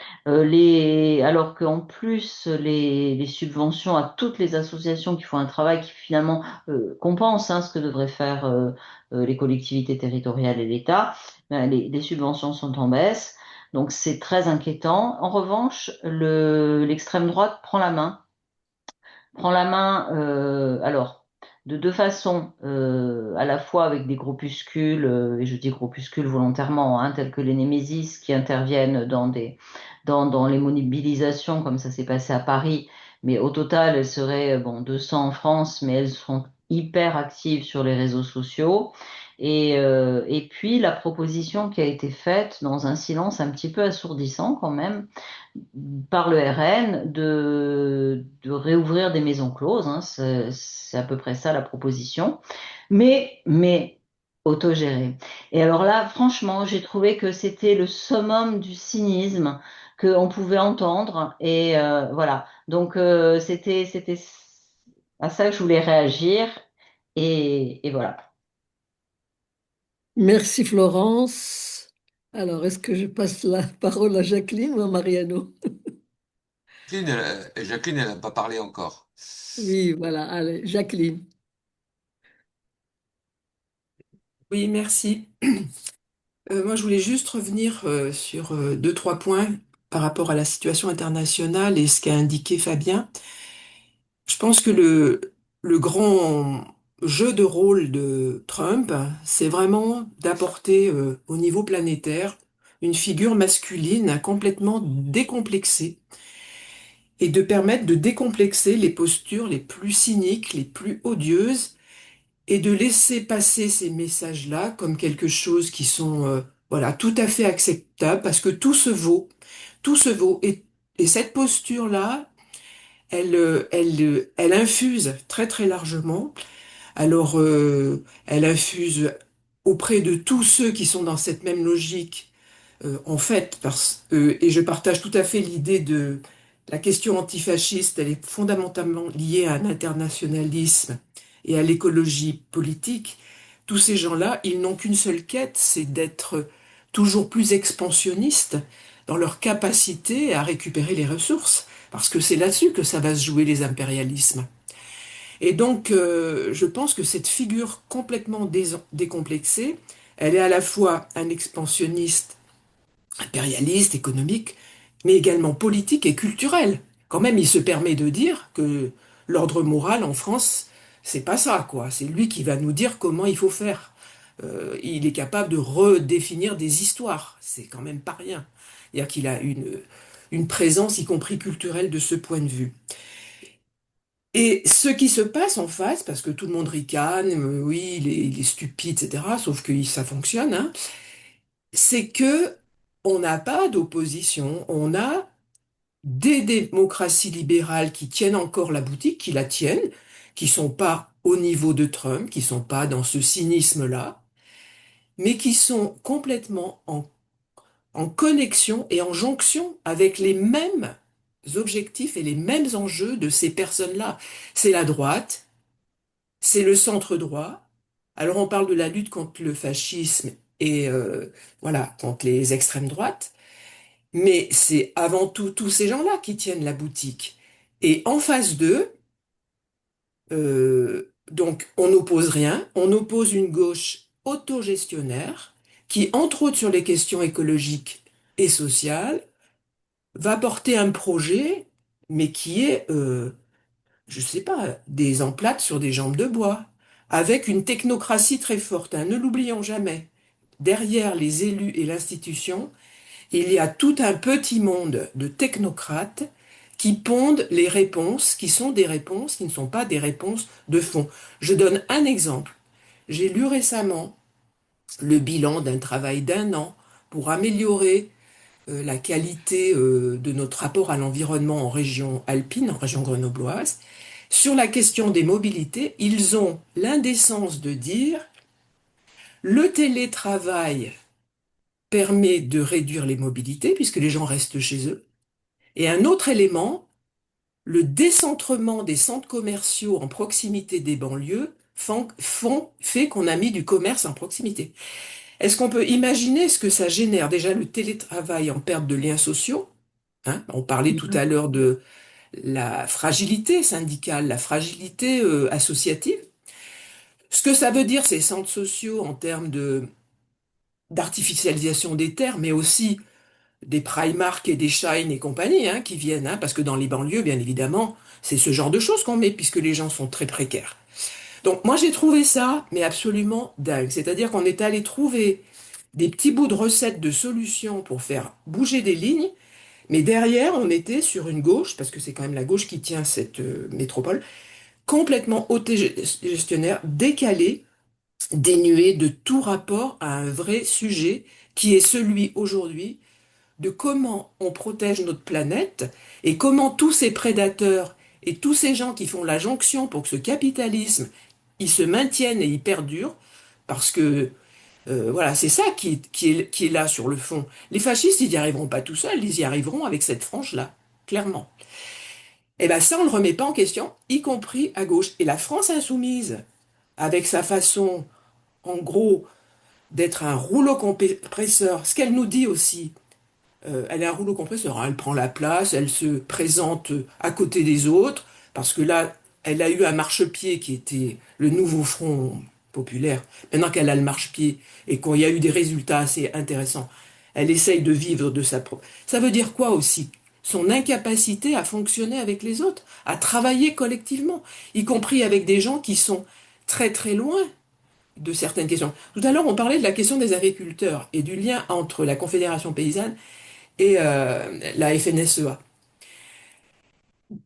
alors qu'en plus les subventions à toutes les associations qui font un travail qui finalement compense hein, ce que devraient faire les collectivités territoriales et l'État, ben, les subventions sont en baisse, donc c'est très inquiétant. En revanche, l'extrême droite prend la main, alors, de deux façons, à la fois avec des groupuscules, et je dis groupuscules volontairement, hein, tels que les Némésis qui interviennent dans les mobilisations, comme ça s'est passé à Paris, mais au total, elles seraient, bon, 200 en France, mais elles sont hyper actives sur les réseaux sociaux. Et puis la proposition qui a été faite dans un silence un petit peu assourdissant quand même par le RN de réouvrir des maisons closes, hein, c'est à peu près ça la proposition, mais autogérée. Et alors là, franchement, j'ai trouvé que c'était le summum du cynisme qu'on pouvait entendre. Et voilà, donc c'était à ça que je voulais réagir. Et voilà. Merci Florence. Alors, est-ce que je passe la parole à Jacqueline ou à Mariano? Jacqueline, elle n'a pas parlé encore. Oui, voilà, allez, Jacqueline. Oui, merci. Moi, je voulais juste revenir sur deux, trois points par rapport à la situation internationale et ce qu'a indiqué Fabien. Je pense que le grand jeu de rôle de Trump, c'est vraiment d'apporter au niveau planétaire une figure masculine complètement décomplexée et de permettre de décomplexer les postures les plus cyniques, les plus odieuses et de laisser passer ces messages-là comme quelque chose qui sont voilà, tout à fait acceptables parce que tout se vaut, tout se vaut. Et cette posture-là, elle infuse très très largement. Alors, elle infuse auprès de tous ceux qui sont dans cette même logique, en fait, et je partage tout à fait l'idée de la question antifasciste, elle est fondamentalement liée à un internationalisme et à l'écologie politique. Tous ces gens-là, ils n'ont qu'une seule quête, c'est d'être toujours plus expansionnistes dans leur capacité à récupérer les ressources, parce que c'est là-dessus que ça va se jouer les impérialismes. Et donc, je pense que cette figure complètement décomplexée, elle est à la fois un expansionniste impérialiste, économique, mais également politique et culturel. Quand même, il se permet de dire que l'ordre moral en France, c'est pas ça, quoi. C'est lui qui va nous dire comment il faut faire. Il est capable de redéfinir des histoires. C'est quand même pas rien. C'est-à-dire qu'il a une présence, y compris culturelle, de ce point de vue. Et ce qui se passe en face, parce que tout le monde ricane, oui, il est stupide, etc., sauf que ça fonctionne, hein, c'est que on n'a pas d'opposition, on a des démocraties libérales qui tiennent encore la boutique, qui la tiennent, qui sont pas au niveau de Trump, qui sont pas dans ce cynisme-là, mais qui sont complètement en connexion et en jonction avec les mêmes objectifs et les mêmes enjeux de ces personnes-là. C'est la droite, c'est le centre droit. Alors on parle de la lutte contre le fascisme et voilà, contre les extrêmes droites. Mais c'est avant tout tous ces gens-là qui tiennent la boutique. Et en face d'eux, donc on n'oppose rien, on oppose une gauche autogestionnaire qui, entre autres sur les questions écologiques et sociales, va porter un projet, mais qui est, je sais pas, des emplâtres sur des jambes de bois, avec une technocratie très forte, hein, ne l'oublions jamais. Derrière les élus et l'institution, il y a tout un petit monde de technocrates qui pondent les réponses, qui sont des réponses qui ne sont pas des réponses de fond. Je donne un exemple. J'ai lu récemment le bilan d'un travail d'un an pour améliorer la qualité de notre rapport à l'environnement en région alpine, en région grenobloise. Sur la question des mobilités, ils ont l'indécence de dire le télétravail permet de réduire les mobilités puisque les gens restent chez eux. Et un autre élément, le décentrement des centres commerciaux en proximité des banlieues fait qu'on a mis du commerce en proximité. Est-ce qu'on peut imaginer ce que ça génère déjà le télétravail en perte de liens sociaux, hein? On parlait tout à l'heure de la fragilité syndicale, la fragilité associative. Ce que ça veut dire, ces centres sociaux en termes d'artificialisation des terres, mais aussi des Primark et des Shine et compagnie hein, qui viennent, hein, parce que dans les banlieues, bien évidemment, c'est ce genre de choses qu'on met, puisque les gens sont très précaires. Donc moi j'ai trouvé ça, mais absolument dingue. C'est-à-dire qu'on est allé trouver des petits bouts de recettes de solutions pour faire bouger des lignes, mais derrière on était sur une gauche, parce que c'est quand même la gauche qui tient cette métropole, complètement autogestionnaire, décalée, dénué de tout rapport à un vrai sujet qui est celui aujourd'hui de comment on protège notre planète et comment tous ces prédateurs et tous ces gens qui font la jonction pour que ce capitalisme il se maintienne et il perdure, parce que voilà, c'est ça qui est là sur le fond. Les fascistes, ils n'y arriveront pas tout seuls, ils y arriveront avec cette frange-là, clairement. Et ben ça, on ne le remet pas en question, y compris à gauche. Et la France insoumise, avec sa façon, en gros, d'être un rouleau compresseur, ce qu'elle nous dit aussi, elle est un rouleau compresseur, hein. Elle prend la place, elle se présente à côté des autres, parce que là, elle a eu un marchepied qui était le nouveau Front populaire. Maintenant qu'elle a le marchepied et qu'il y a eu des résultats assez intéressants, elle essaye de vivre de sa propre. Ça veut dire quoi aussi? Son incapacité à fonctionner avec les autres, à travailler collectivement, y compris avec des gens qui sont très très loin de certaines questions. Tout à l'heure, on parlait de la question des agriculteurs et du lien entre la Confédération paysanne et la FNSEA.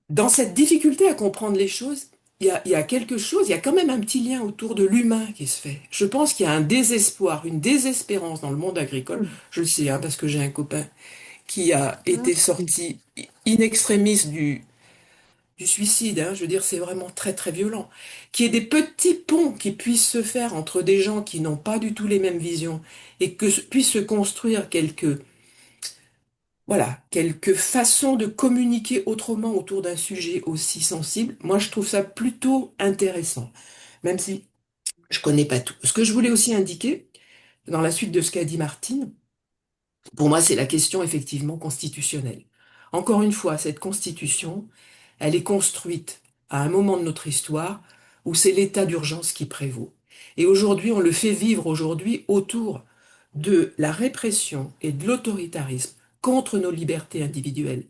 Dans cette difficulté à comprendre les choses, il y a quelque chose, il y a quand même un petit lien autour de l'humain qui se fait. Je pense qu'il y a un désespoir, une désespérance dans le monde agricole. Je le sais, hein, parce que j'ai un copain qui a été sorti in extremis du suicide, hein. Je veux dire, c'est vraiment très très violent. Qu'il y ait des petits ponts qui puissent se faire entre des gens qui n'ont pas du tout les mêmes visions et que puissent se construire voilà, quelques façons de communiquer autrement autour d'un sujet aussi sensible. Moi, je trouve ça plutôt intéressant, même si je connais pas tout. Ce que je voulais aussi indiquer, dans la suite de ce qu'a dit Martine, pour moi, c'est la question effectivement constitutionnelle. Encore une fois, cette constitution, elle est construite à un moment de notre histoire où c'est l'état d'urgence qui prévaut. Et aujourd'hui, on le fait vivre aujourd'hui autour de la répression et de l'autoritarisme contre nos libertés individuelles,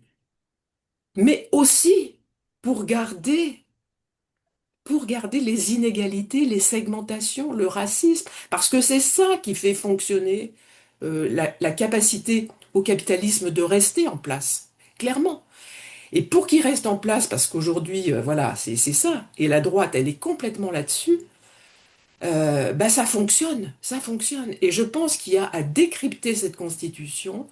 mais aussi pour garder, pour garder les inégalités, les segmentations, le racisme, parce que c'est ça qui fait fonctionner la capacité au capitalisme de rester en place, clairement. Et pour qu'il reste en place, parce qu'aujourd'hui, voilà, c'est ça, et la droite, elle est complètement là-dessus, bah ça fonctionne, ça fonctionne. Et je pense qu'il y a à décrypter cette constitution,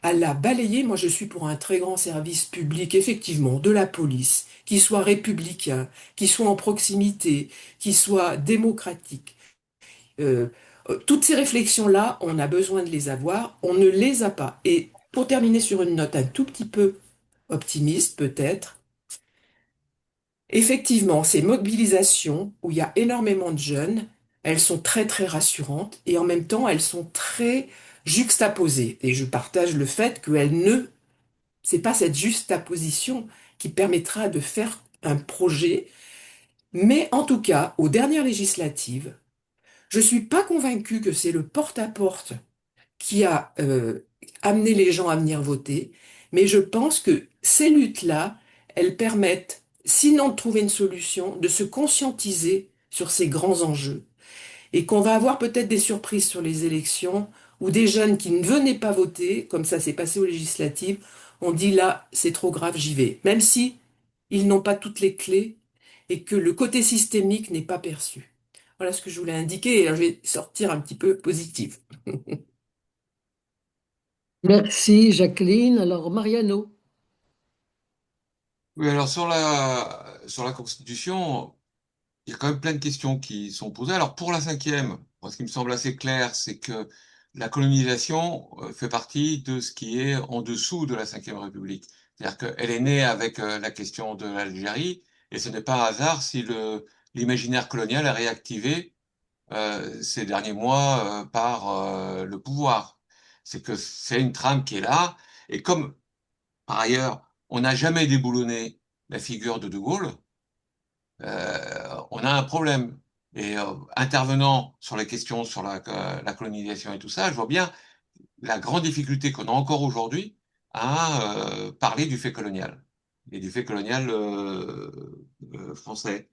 à la balayer. Moi, je suis pour un très grand service public, effectivement, de la police, qui soit républicain, qui soit en proximité, qui soit démocratique. Euh, toutes ces réflexions-là, on a besoin de les avoir, on ne les a pas. Et pour terminer sur une note un tout petit peu optimiste, peut-être, effectivement, ces mobilisations où il y a énormément de jeunes, elles sont très très rassurantes et en même temps, elles sont très juxtaposées. Et je partage le fait qu'elles ne c'est pas cette juxtaposition qui permettra de faire un projet, mais en tout cas, aux dernières législatives, je suis pas convaincue que c'est le porte-à-porte qui a amené les gens à venir voter, mais je pense que ces luttes-là, elles permettent, sinon de trouver une solution, de se conscientiser sur ces grands enjeux et qu'on va avoir peut-être des surprises sur les élections où des jeunes qui ne venaient pas voter, comme ça s'est passé aux législatives, ont dit là, c'est trop grave, j'y vais. Même si ils n'ont pas toutes les clés et que le côté systémique n'est pas perçu. Voilà ce que je voulais indiquer et alors je vais sortir un petit peu positive. Merci, Jacqueline. Alors, Mariano. Oui, alors sur la Constitution, il y a quand même plein de questions qui sont posées. Alors pour la cinquième, moi, ce qui me semble assez clair, c'est que la colonisation fait partie de ce qui est en dessous de la Cinquième République. C'est-à-dire qu'elle est née avec la question de l'Algérie, et ce n'est pas un hasard si l'imaginaire colonial est réactivé ces derniers mois par le pouvoir. C'est que c'est une trame qui est là, et comme par ailleurs, on n'a jamais déboulonné la figure de De Gaulle, on a un problème. Et intervenant sur les questions sur la colonisation et tout ça, je vois bien la grande difficulté qu'on a encore aujourd'hui à parler du fait colonial et du fait colonial français.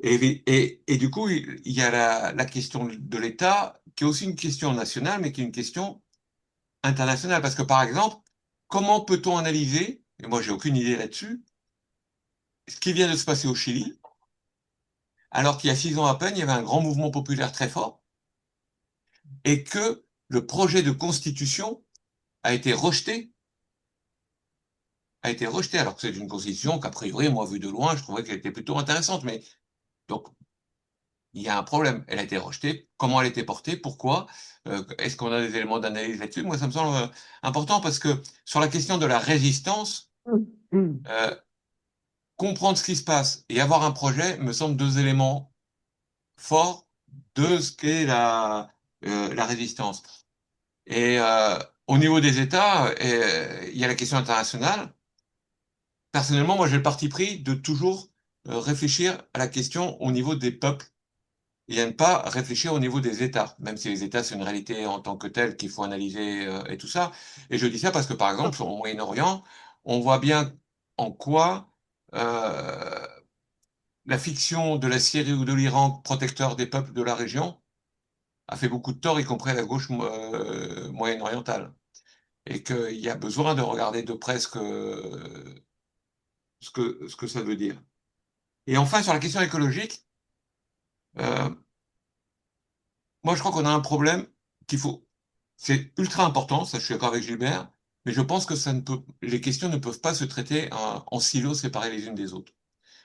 Et du coup, il y a la question de l'État, qui est aussi une question nationale, mais qui est une question internationale. Parce que, par exemple, comment peut-on analyser, et moi j'ai aucune idée là-dessus, ce qui vient de se passer au Chili, alors qu'il y a 6 ans à peine, il y avait un grand mouvement populaire très fort, et que le projet de constitution a été rejeté, alors que c'est une constitution qu'a priori, moi, vu de loin, je trouvais qu'elle était plutôt intéressante. Mais donc, il y a un problème. Elle a été rejetée. Comment elle a été portée? Pourquoi? Est-ce qu'on a des éléments d'analyse là-dessus? Moi, ça me semble important parce que sur la question de la résistance, comprendre ce qui se passe et avoir un projet me semble deux éléments forts de ce qu'est la résistance. Et au niveau des États, il y a la question internationale. Personnellement, moi, j'ai le parti pris de toujours réfléchir à la question au niveau des peuples et à ne pas réfléchir au niveau des États, même si les États, c'est une réalité en tant que telle qu'il faut analyser et tout ça. Et je dis ça parce que, par exemple, au Moyen-Orient, on voit bien en quoi la fiction de la Syrie ou de l'Iran, protecteur des peuples de la région, a fait beaucoup de tort, y compris à la gauche moyen-orientale. Et qu'il y a besoin de regarder de près ce que ça veut dire. Et enfin, sur la question écologique, euh, moi je crois qu'on a un problème qu'il faut. C'est ultra important, ça je suis d'accord avec Gilbert, mais je pense que les questions ne peuvent pas se traiter en silos séparés les unes des autres.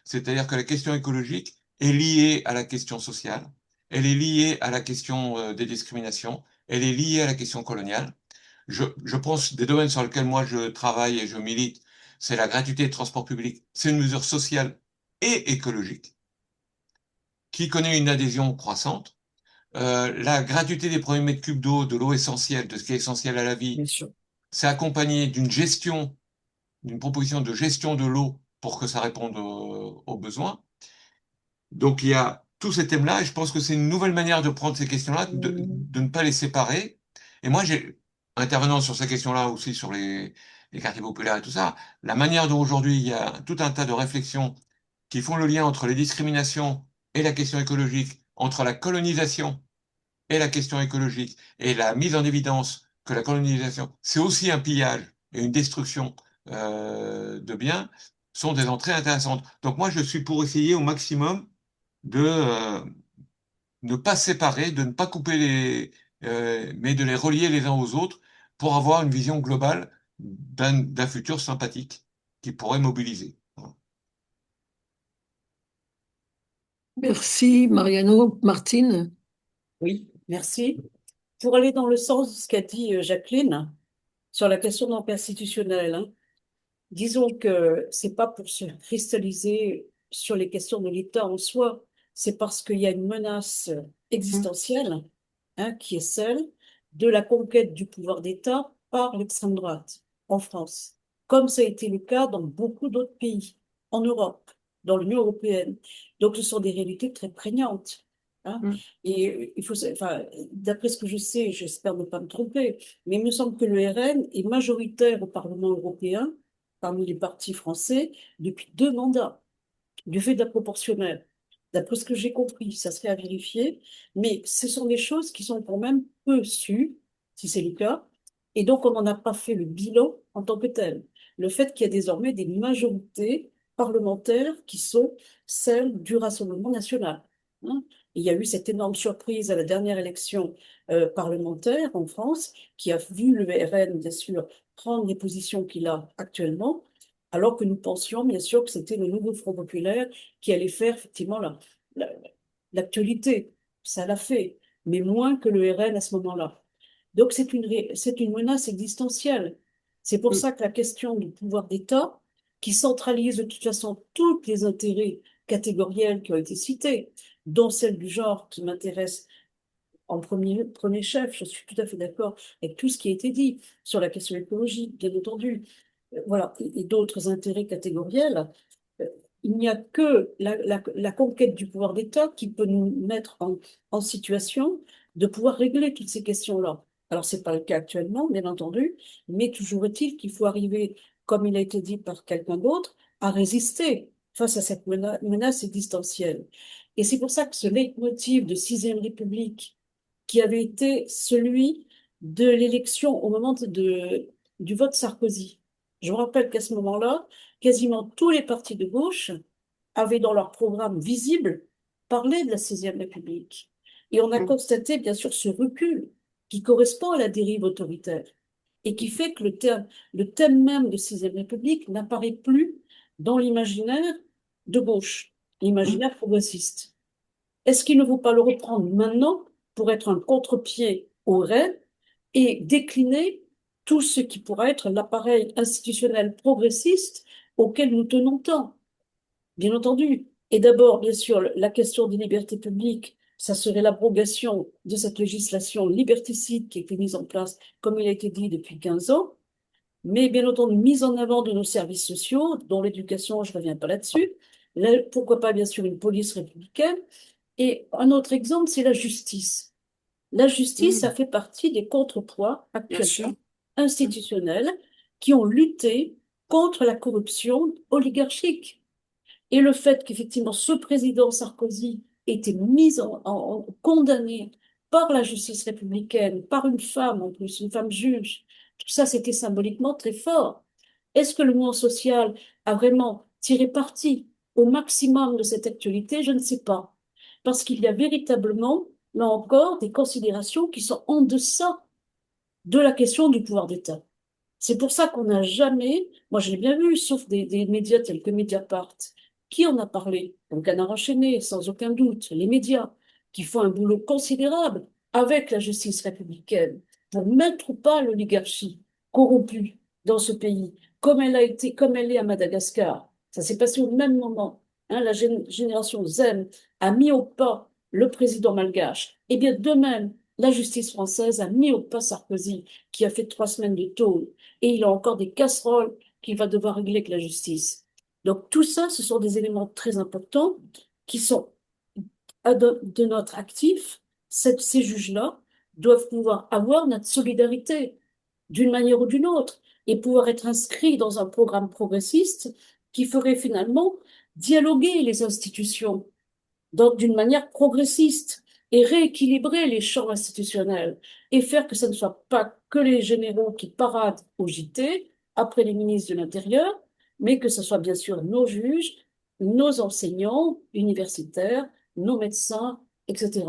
C'est-à-dire que la question écologique est liée à la question sociale, elle est liée à la question des discriminations, elle est liée à la question coloniale. Je pense des domaines sur lesquels moi je travaille et je milite, c'est la gratuité des transports publics. C'est une mesure sociale et écologique qui connaît une adhésion croissante. La gratuité des premiers mètres cubes d'eau, de l'eau essentielle, de ce qui est essentiel à la vie, c'est accompagné d'une proposition de gestion de l'eau pour que ça réponde aux besoins. Donc il y a tous ces thèmes-là, et je pense que c'est une nouvelle manière de prendre ces questions-là, de ne pas les séparer. Et moi, intervenant sur ces questions-là aussi, sur les quartiers populaires et tout ça, la manière dont aujourd'hui il y a tout un tas de réflexions qui font le lien entre les discriminations et la question écologique, entre la colonisation et la question écologique, et la mise en évidence que la colonisation, c'est aussi un pillage et une destruction de biens, sont des entrées intéressantes. Donc moi, je suis pour essayer au maximum de ne pas séparer, de ne pas couper mais de les relier les uns aux autres pour avoir une vision globale d'un futur sympathique qui pourrait mobiliser. Merci, Mariano. Martine? Oui, merci. Pour aller dans le sens de ce qu'a dit Jacqueline sur la question de l'empire institutionnel, hein, disons que c'est pas pour se cristalliser sur les questions de l'État en soi, c'est parce qu'il y a une menace existentielle, hein, qui est celle de la conquête du pouvoir d'État par l'extrême droite en France, comme ça a été le cas dans beaucoup d'autres pays, en Europe, dans l'Union européenne. Donc, ce sont des réalités très prégnantes. Hein. Et il faut, enfin, d'après ce que je sais, j'espère ne pas me tromper, mais il me semble que le RN est majoritaire au Parlement européen parmi les partis français depuis 2 mandats, du fait de la proportionnelle. D'après ce que j'ai compris, ça serait à vérifier, mais ce sont des choses qui sont quand même peu sues, si c'est le cas, et donc on n'en a pas fait le bilan en tant que tel. Le fait qu'il y a désormais des majorités parlementaires qui sont celles du Rassemblement national. Hein. Il y a eu cette énorme surprise à la dernière élection parlementaire en France, qui a vu le RN, bien sûr, prendre les positions qu'il a actuellement, alors que nous pensions, bien sûr, que c'était le nouveau Front populaire qui allait faire effectivement la- l'actualité. Ça l'a fait, mais moins que le RN à ce moment-là. Donc c'est une menace existentielle. C'est pour ça que la question du pouvoir d'État, qui centralise de toute façon tous les intérêts catégoriels qui ont été cités, dont celle du genre qui m'intéresse en premier chef, je suis tout à fait d'accord avec tout ce qui a été dit sur la question écologique, bien entendu, voilà, et d'autres intérêts catégoriels. euh, Il n'y a que la conquête du pouvoir d'État qui peut nous mettre en situation de pouvoir régler toutes ces questions-là. Alors, c'est pas le cas actuellement, bien entendu, mais toujours est-il qu'il faut arriver, comme il a été dit par quelqu'un d'autre, à résister face à cette menace existentielle. Et c'est pour ça que ce leitmotiv de Sixième République, qui avait été celui de l'élection au moment du vote Sarkozy. Je me rappelle qu'à ce moment-là, quasiment tous les partis de gauche avaient dans leur programme visible parlé de la Sixième République. Et on a constaté, bien sûr, ce recul qui correspond à la dérive autoritaire et qui fait que le thème même de Sixième République n'apparaît plus dans l'imaginaire de gauche, l'imaginaire progressiste. Est-ce qu'il ne faut pas le reprendre maintenant pour être un contre-pied au RN et décliner tout ce qui pourrait être l'appareil institutionnel progressiste auquel nous tenons tant? Bien entendu. Et d'abord, bien sûr, la question des libertés publiques, ça serait l'abrogation de cette législation liberticide qui a été mise en place, comme il a été dit, depuis 15 ans. Mais bien entendu, mise en avant de nos services sociaux, dont l'éducation, je ne reviens pas là-dessus. Pourquoi pas, bien sûr, une police républicaine. Et un autre exemple, c'est la justice. La justice, ça fait partie des contrepoids Bien sûr. actuellement institutionnels qui ont lutté contre la corruption oligarchique. Et le fait qu'effectivement ce président Sarkozy ait été condamné par la justice républicaine, par une femme en plus, une femme juge, tout ça c'était symboliquement très fort. Est-ce que le mouvement social a vraiment tiré parti au maximum de cette actualité? Je ne sais pas. Parce qu'il y a véritablement, là encore, des considérations qui sont en deçà de la question du pouvoir d'État. C'est pour ça qu'on n'a jamais, moi je l'ai bien vu, sauf des médias tels que Mediapart, qui en a parlé? Le Canard enchaîné, sans aucun doute, les médias, qui font un boulot considérable avec la justice républicaine pour mettre ou pas l'oligarchie corrompue dans ce pays, comme elle a été, comme elle est à Madagascar. Ça s'est passé au même moment. Hein, la génération Z a mis au pas le président malgache. Et bien de même, la justice française a mis au pas Sarkozy, qui a fait 3 semaines de tôle et il a encore des casseroles qu'il va devoir régler avec la justice. Donc tout ça, ce sont des éléments très importants qui sont de notre actif. Ces juges-là doivent pouvoir avoir notre solidarité d'une manière ou d'une autre et pouvoir être inscrits dans un programme progressiste qui ferait finalement dialoguer les institutions d'une manière progressiste et rééquilibrer les champs institutionnels et faire que ce ne soit pas que les généraux qui paradent au JT après les ministres de l'Intérieur, mais que ce soit bien sûr nos juges, nos enseignants universitaires, nos médecins, etc.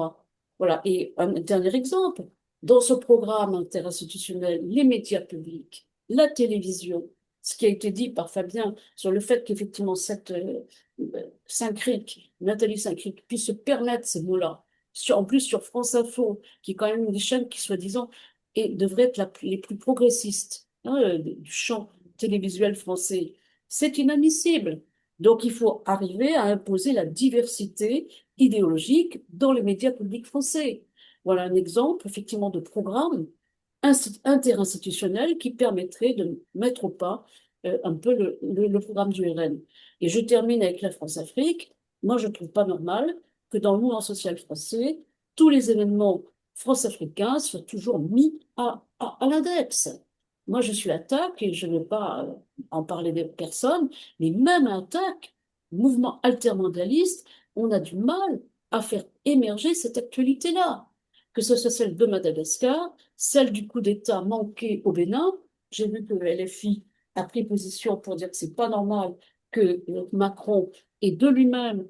Voilà. Et un dernier exemple, dans ce programme interinstitutionnel, les médias publics, la télévision, ce qui a été dit par Fabien sur le fait qu'effectivement cette Saint-Cric, Nathalie Saint-Cric, puisse se permettre ces mots-là, en plus sur France Info, qui est quand même une des chaînes qui, soi-disant, devrait être les plus progressistes du champ télévisuel français. C'est inadmissible. Donc, il faut arriver à imposer la diversité idéologique dans les médias publics français. Voilà un exemple, effectivement, de programme interinstitutionnel qui permettrait de mettre au pas un peu le programme du RN. Et je termine avec la France-Afrique. Moi, je ne trouve pas normal que dans le mouvement social français, tous les événements france-africains soient toujours mis à l'index. Moi, je suis à TAC et je ne vais pas en parler de personne, mais même à TAC, mouvement altermondialiste, on a du mal à faire émerger cette actualité-là, que ce soit celle de Madagascar, celle du coup d'État manqué au Bénin. J'ai vu que le LFI a pris position pour dire que c'est pas normal que Macron ait de lui-même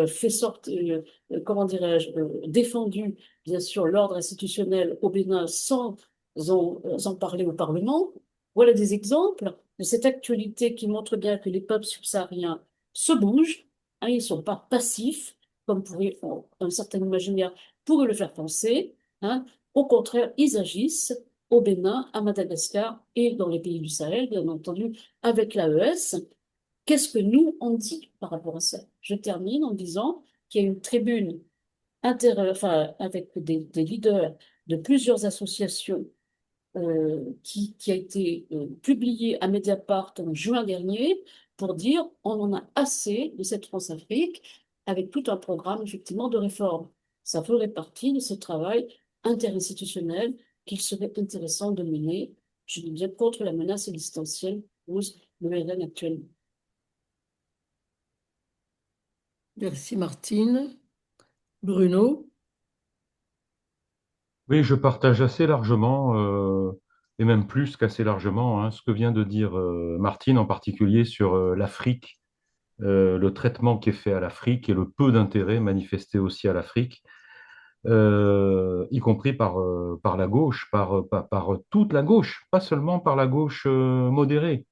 fait sortir, comment dirais-je, défendu, bien sûr, l'ordre institutionnel au Bénin sans en parler au Parlement. Voilà des exemples de cette actualité qui montre bien que les peuples subsahariens se bougent, hein, ils ne sont pas passifs, comme pourrait un certain imaginaire pourrait le faire penser. Hein. Au contraire, ils agissent au Bénin, à Madagascar et dans les pays du Sahel, bien entendu, avec l'AES. Qu'est-ce que nous on dit par rapport à ça? Je termine en disant qu'il y a une tribune avec des leaders de plusieurs associations qui a été publiée à Mediapart en juin dernier pour dire on en a assez de cette France-Afrique avec tout un programme effectivement de réforme. Ça ferait partie de ce travail interinstitutionnel qu'il serait intéressant de mener. Je dis bien contre la menace existentielle que pose le RN actuellement. Merci Martine. Bruno? Oui, je partage assez largement, et même plus qu'assez largement, hein, ce que vient de dire Martine, en particulier sur l'Afrique le traitement qui est fait à l'Afrique et le peu d'intérêt manifesté aussi à l'Afrique, y compris par la gauche, par toute la gauche, pas seulement par la gauche modérée.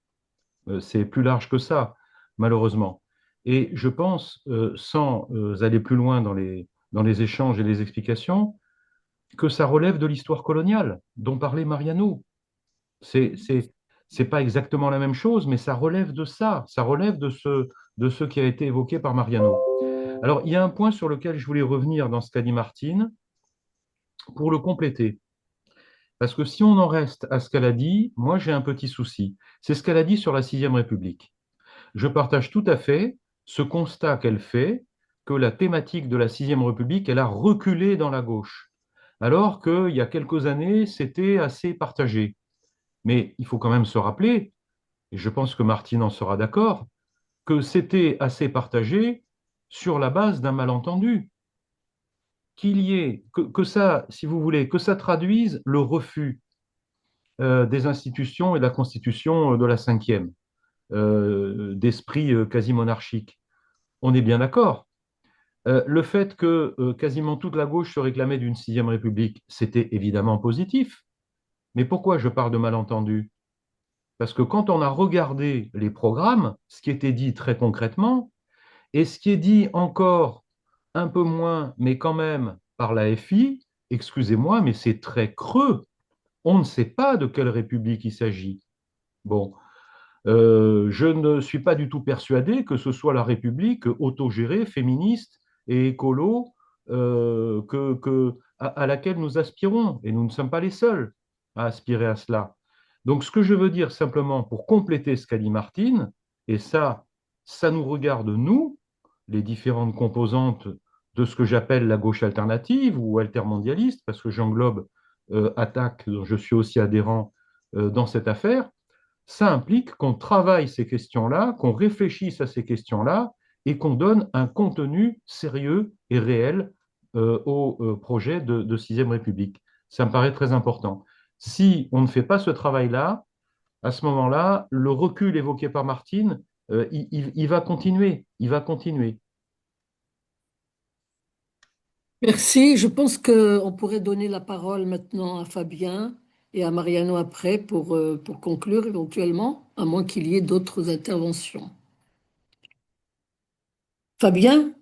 C'est plus large que ça, malheureusement. Et je pense, sans aller plus loin dans les échanges et les explications, que ça relève de l'histoire coloniale dont parlait Mariano. C'est pas exactement la même chose, mais ça relève de ça relève de ce qui a été évoqué par Mariano. Alors, il y a un point sur lequel je voulais revenir dans ce qu'a dit Martine pour le compléter. Parce que si on en reste à ce qu'elle a dit, moi j'ai un petit souci. C'est ce qu'elle a dit sur la Sixième République. Je partage tout à fait ce constat qu'elle fait, que la thématique de la Sixième République, elle a reculé dans la gauche, alors qu'il y a quelques années, c'était assez partagé. Mais il faut quand même se rappeler, et je pense que Martine en sera d'accord, que c'était assez partagé sur la base d'un malentendu. Qu'il y ait, que ça, si vous voulez, que ça traduise le refus des institutions et de la constitution de la cinquième, d'esprit quasi monarchique. On est bien d'accord. Le fait que quasiment toute la gauche se réclamait d'une sixième république, c'était évidemment positif. Mais pourquoi je parle de malentendu? Parce que quand on a regardé les programmes, ce qui était dit très concrètement, et ce qui est dit encore un peu moins, mais quand même par la FI, excusez-moi, mais c'est très creux. On ne sait pas de quelle république il s'agit. Bon, je ne suis pas du tout persuadé que ce soit la République autogérée, féministe et écolo à laquelle nous aspirons. Et nous ne sommes pas les seuls à aspirer à cela. Donc, ce que je veux dire simplement pour compléter ce qu'a dit Martine, et ça nous regarde, nous, les différentes composantes de ce que j'appelle la gauche alternative ou altermondialiste, parce que j'englobe Attaque, dont je suis aussi adhérent dans cette affaire, ça implique qu'on travaille ces questions-là, qu'on réfléchisse à ces questions-là et qu'on donne un contenu sérieux et réel au projet de Sixième République. Ça me paraît très important. Si on ne fait pas ce travail-là, à ce moment-là, le recul évoqué par Martine, il va continuer. Il va continuer. Merci. Je pense qu'on pourrait donner la parole maintenant à Fabien et à Mariano après pour conclure éventuellement, à moins qu'il y ait d'autres interventions. Fabien?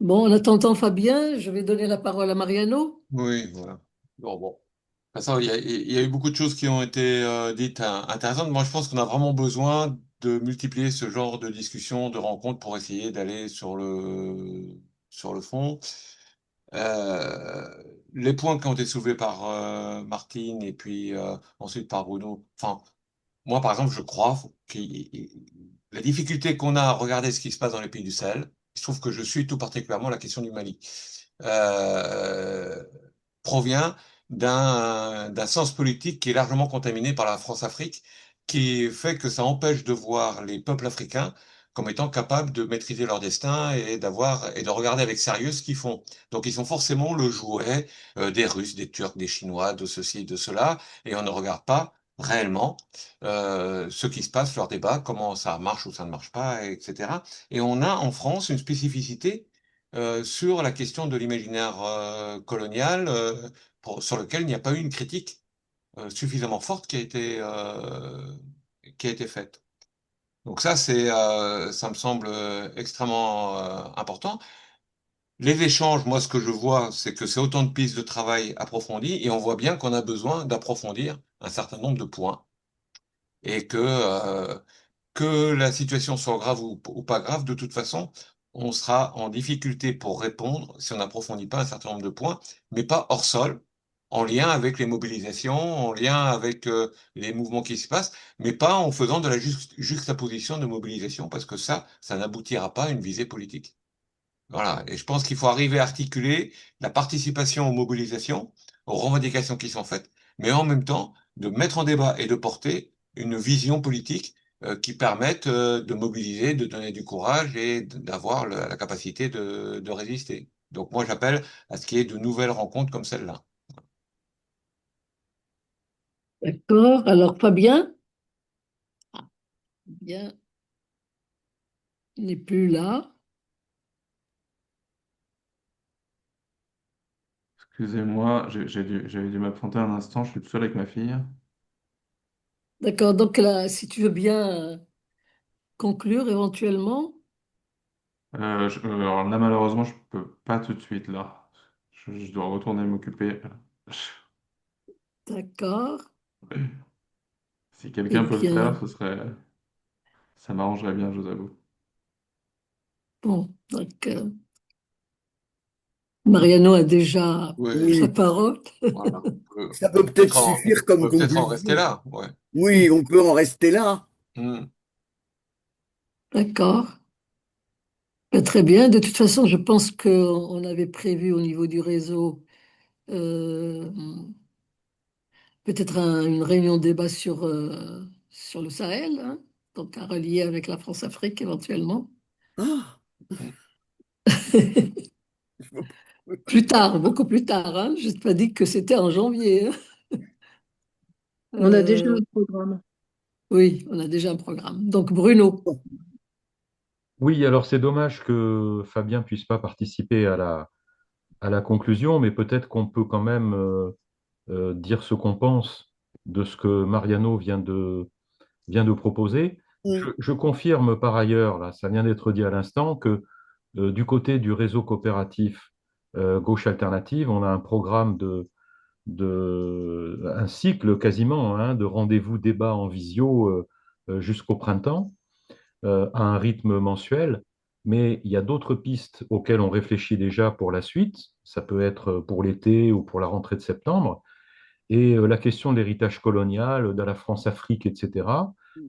Bon, en attendant Fabien, je vais donner la parole à Mariano. Oui, voilà. Bon. De toute façon, il y a eu beaucoup de choses qui ont été dites intéressantes. Moi, je pense qu'on a vraiment besoin de multiplier ce genre de discussions, de rencontres pour essayer d'aller sur le fond. Les points qui ont été soulevés par Martine et puis ensuite par Bruno. Enfin, moi, par exemple, je crois que la difficulté qu'on a à regarder ce qui se passe dans les pays du Sahel, je trouve que je suis tout particulièrement la question du Mali, euh, provient d'un sens politique qui est largement contaminé par la France-Afrique, qui fait que ça empêche de voir les peuples africains comme étant capables de maîtriser leur destin et de regarder avec sérieux ce qu'ils font. Donc ils sont forcément le jouet des Russes, des Turcs, des Chinois, de ceci et de cela, et on ne regarde pas réellement ce qui se passe, leur débat, comment ça marche ou ça ne marche pas, etc. Et on a en France une spécificité sur la question de l'imaginaire colonial, sur lequel il n'y a pas eu une critique suffisamment forte qui a été faite. Donc ça me semble extrêmement important. Les échanges, moi, ce que je vois, c'est que c'est autant de pistes de travail approfondies et on voit bien qu'on a besoin d'approfondir un certain nombre de points et que la situation soit grave ou pas grave, de toute façon, on sera en difficulté pour répondre si on n'approfondit pas un certain nombre de points, mais pas hors sol, en lien avec les mobilisations, en lien avec les mouvements qui se passent, mais pas en faisant de la juxtaposition de mobilisation, parce que ça n'aboutira pas à une visée politique. Voilà. Et je pense qu'il faut arriver à articuler la participation aux mobilisations, aux revendications qui sont faites, mais en même temps de mettre en débat et de porter une vision politique qui permettent de mobiliser, de donner du courage et d'avoir la capacité de résister. Donc moi, j'appelle à ce qu'il y ait de nouvelles rencontres comme celle-là. D'accord. Alors, Fabien, bien, il n'est plus là. Excusez-moi, j'avais dû m'absenter un instant, je suis tout seul avec ma fille. D'accord. Donc là, si tu veux bien conclure éventuellement. Alors là, malheureusement, je peux pas tout de suite, là. Je dois retourner m'occuper. D'accord. Si Eh quelqu'un peut le faire, bien, ça m'arrangerait bien, je vous avoue. bon. Donc, Mariano a déjà pris Oui, la Oui, parole. voilà. ça peut peut-être suffire On comme peut peut-être en rester conclusion. là. Ouais. Oui, on peut en rester là. Hmm. D'accord. Très bien. De toute façon, je pense qu'on avait prévu au niveau du réseau euh, peut-être une réunion débat sur le Sahel, hein, donc à relier avec la France-Afrique éventuellement. Ah, Hmm. je vois Plus tard, beaucoup plus tard. Hein. Je t'ai pas dit que c'était en janvier. Hein. On a déjà Euh, un programme. oui, on a déjà un programme. Donc Bruno. pas. Oui, alors c'est dommage que Fabien puisse pas participer à la conclusion, mais peut-être qu'on peut quand même dire ce qu'on pense de ce que Mariano vient de proposer. Mm, Je confirme par ailleurs, là, ça vient d'être dit à l'instant, que du côté du réseau coopératif Gauche Alternative, on a un programme un cycle quasiment hein, de rendez-vous débats en visio jusqu'au printemps à un rythme mensuel. Mais il y a d'autres pistes auxquelles on réfléchit déjà pour la suite. Ça peut être pour l'été ou pour la rentrée de septembre. Et la question de l'héritage colonial, de la France-Afrique, etc.,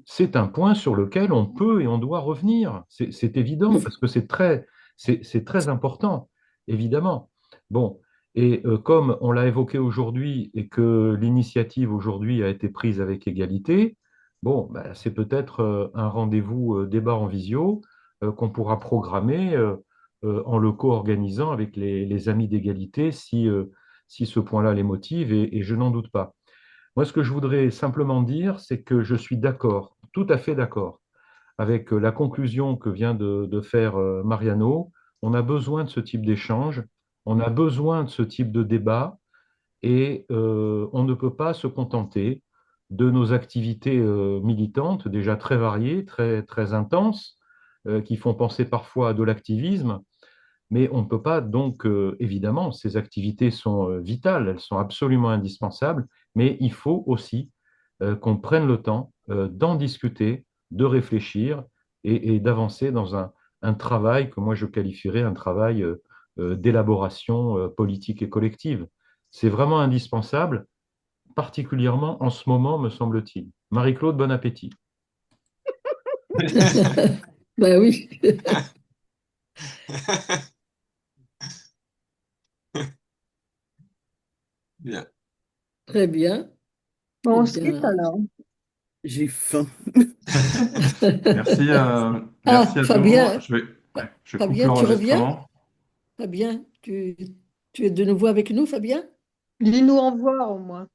c'est un point sur lequel on peut et on doit revenir. C'est évident parce que c'est très important, évidemment. Bon, et comme on l'a évoqué aujourd'hui et que l'initiative aujourd'hui a été prise avec égalité, bon, bah, c'est peut-être un rendez-vous débat en visio qu'on pourra programmer en le co-organisant avec les amis d'égalité si ce point-là les motive, et je n'en doute pas. Moi, ce que je voudrais simplement dire, c'est que je suis d'accord, tout à fait d'accord, avec la conclusion que vient de faire Mariano. On a besoin de ce type d'échange, on a besoin de ce type de débat, et on ne peut pas se contenter de nos activités militantes, déjà très variées, très intenses, qui font penser parfois à de l'activisme, mais on ne peut pas donc, évidemment, ces activités sont vitales, elles sont absolument indispensables, mais il faut aussi qu'on prenne le temps d'en discuter, de réfléchir et d'avancer dans un travail que moi je qualifierais un travail d'élaboration politique et collective. C'est vraiment indispensable, particulièrement en ce moment, me semble-t-il. Marie-Claude, bon appétit. Ben oui. Bien. Très bien. Bon, Eh on se quitte bien. alors. j'ai faim. Merci, merci Ah, à tout le monde. Fabien, Ouais, je coupe Fabien, tu reviens? l'enregistrement. Fabien, tu es de nouveau avec nous, Fabien? Dis-nous au revoir au moins.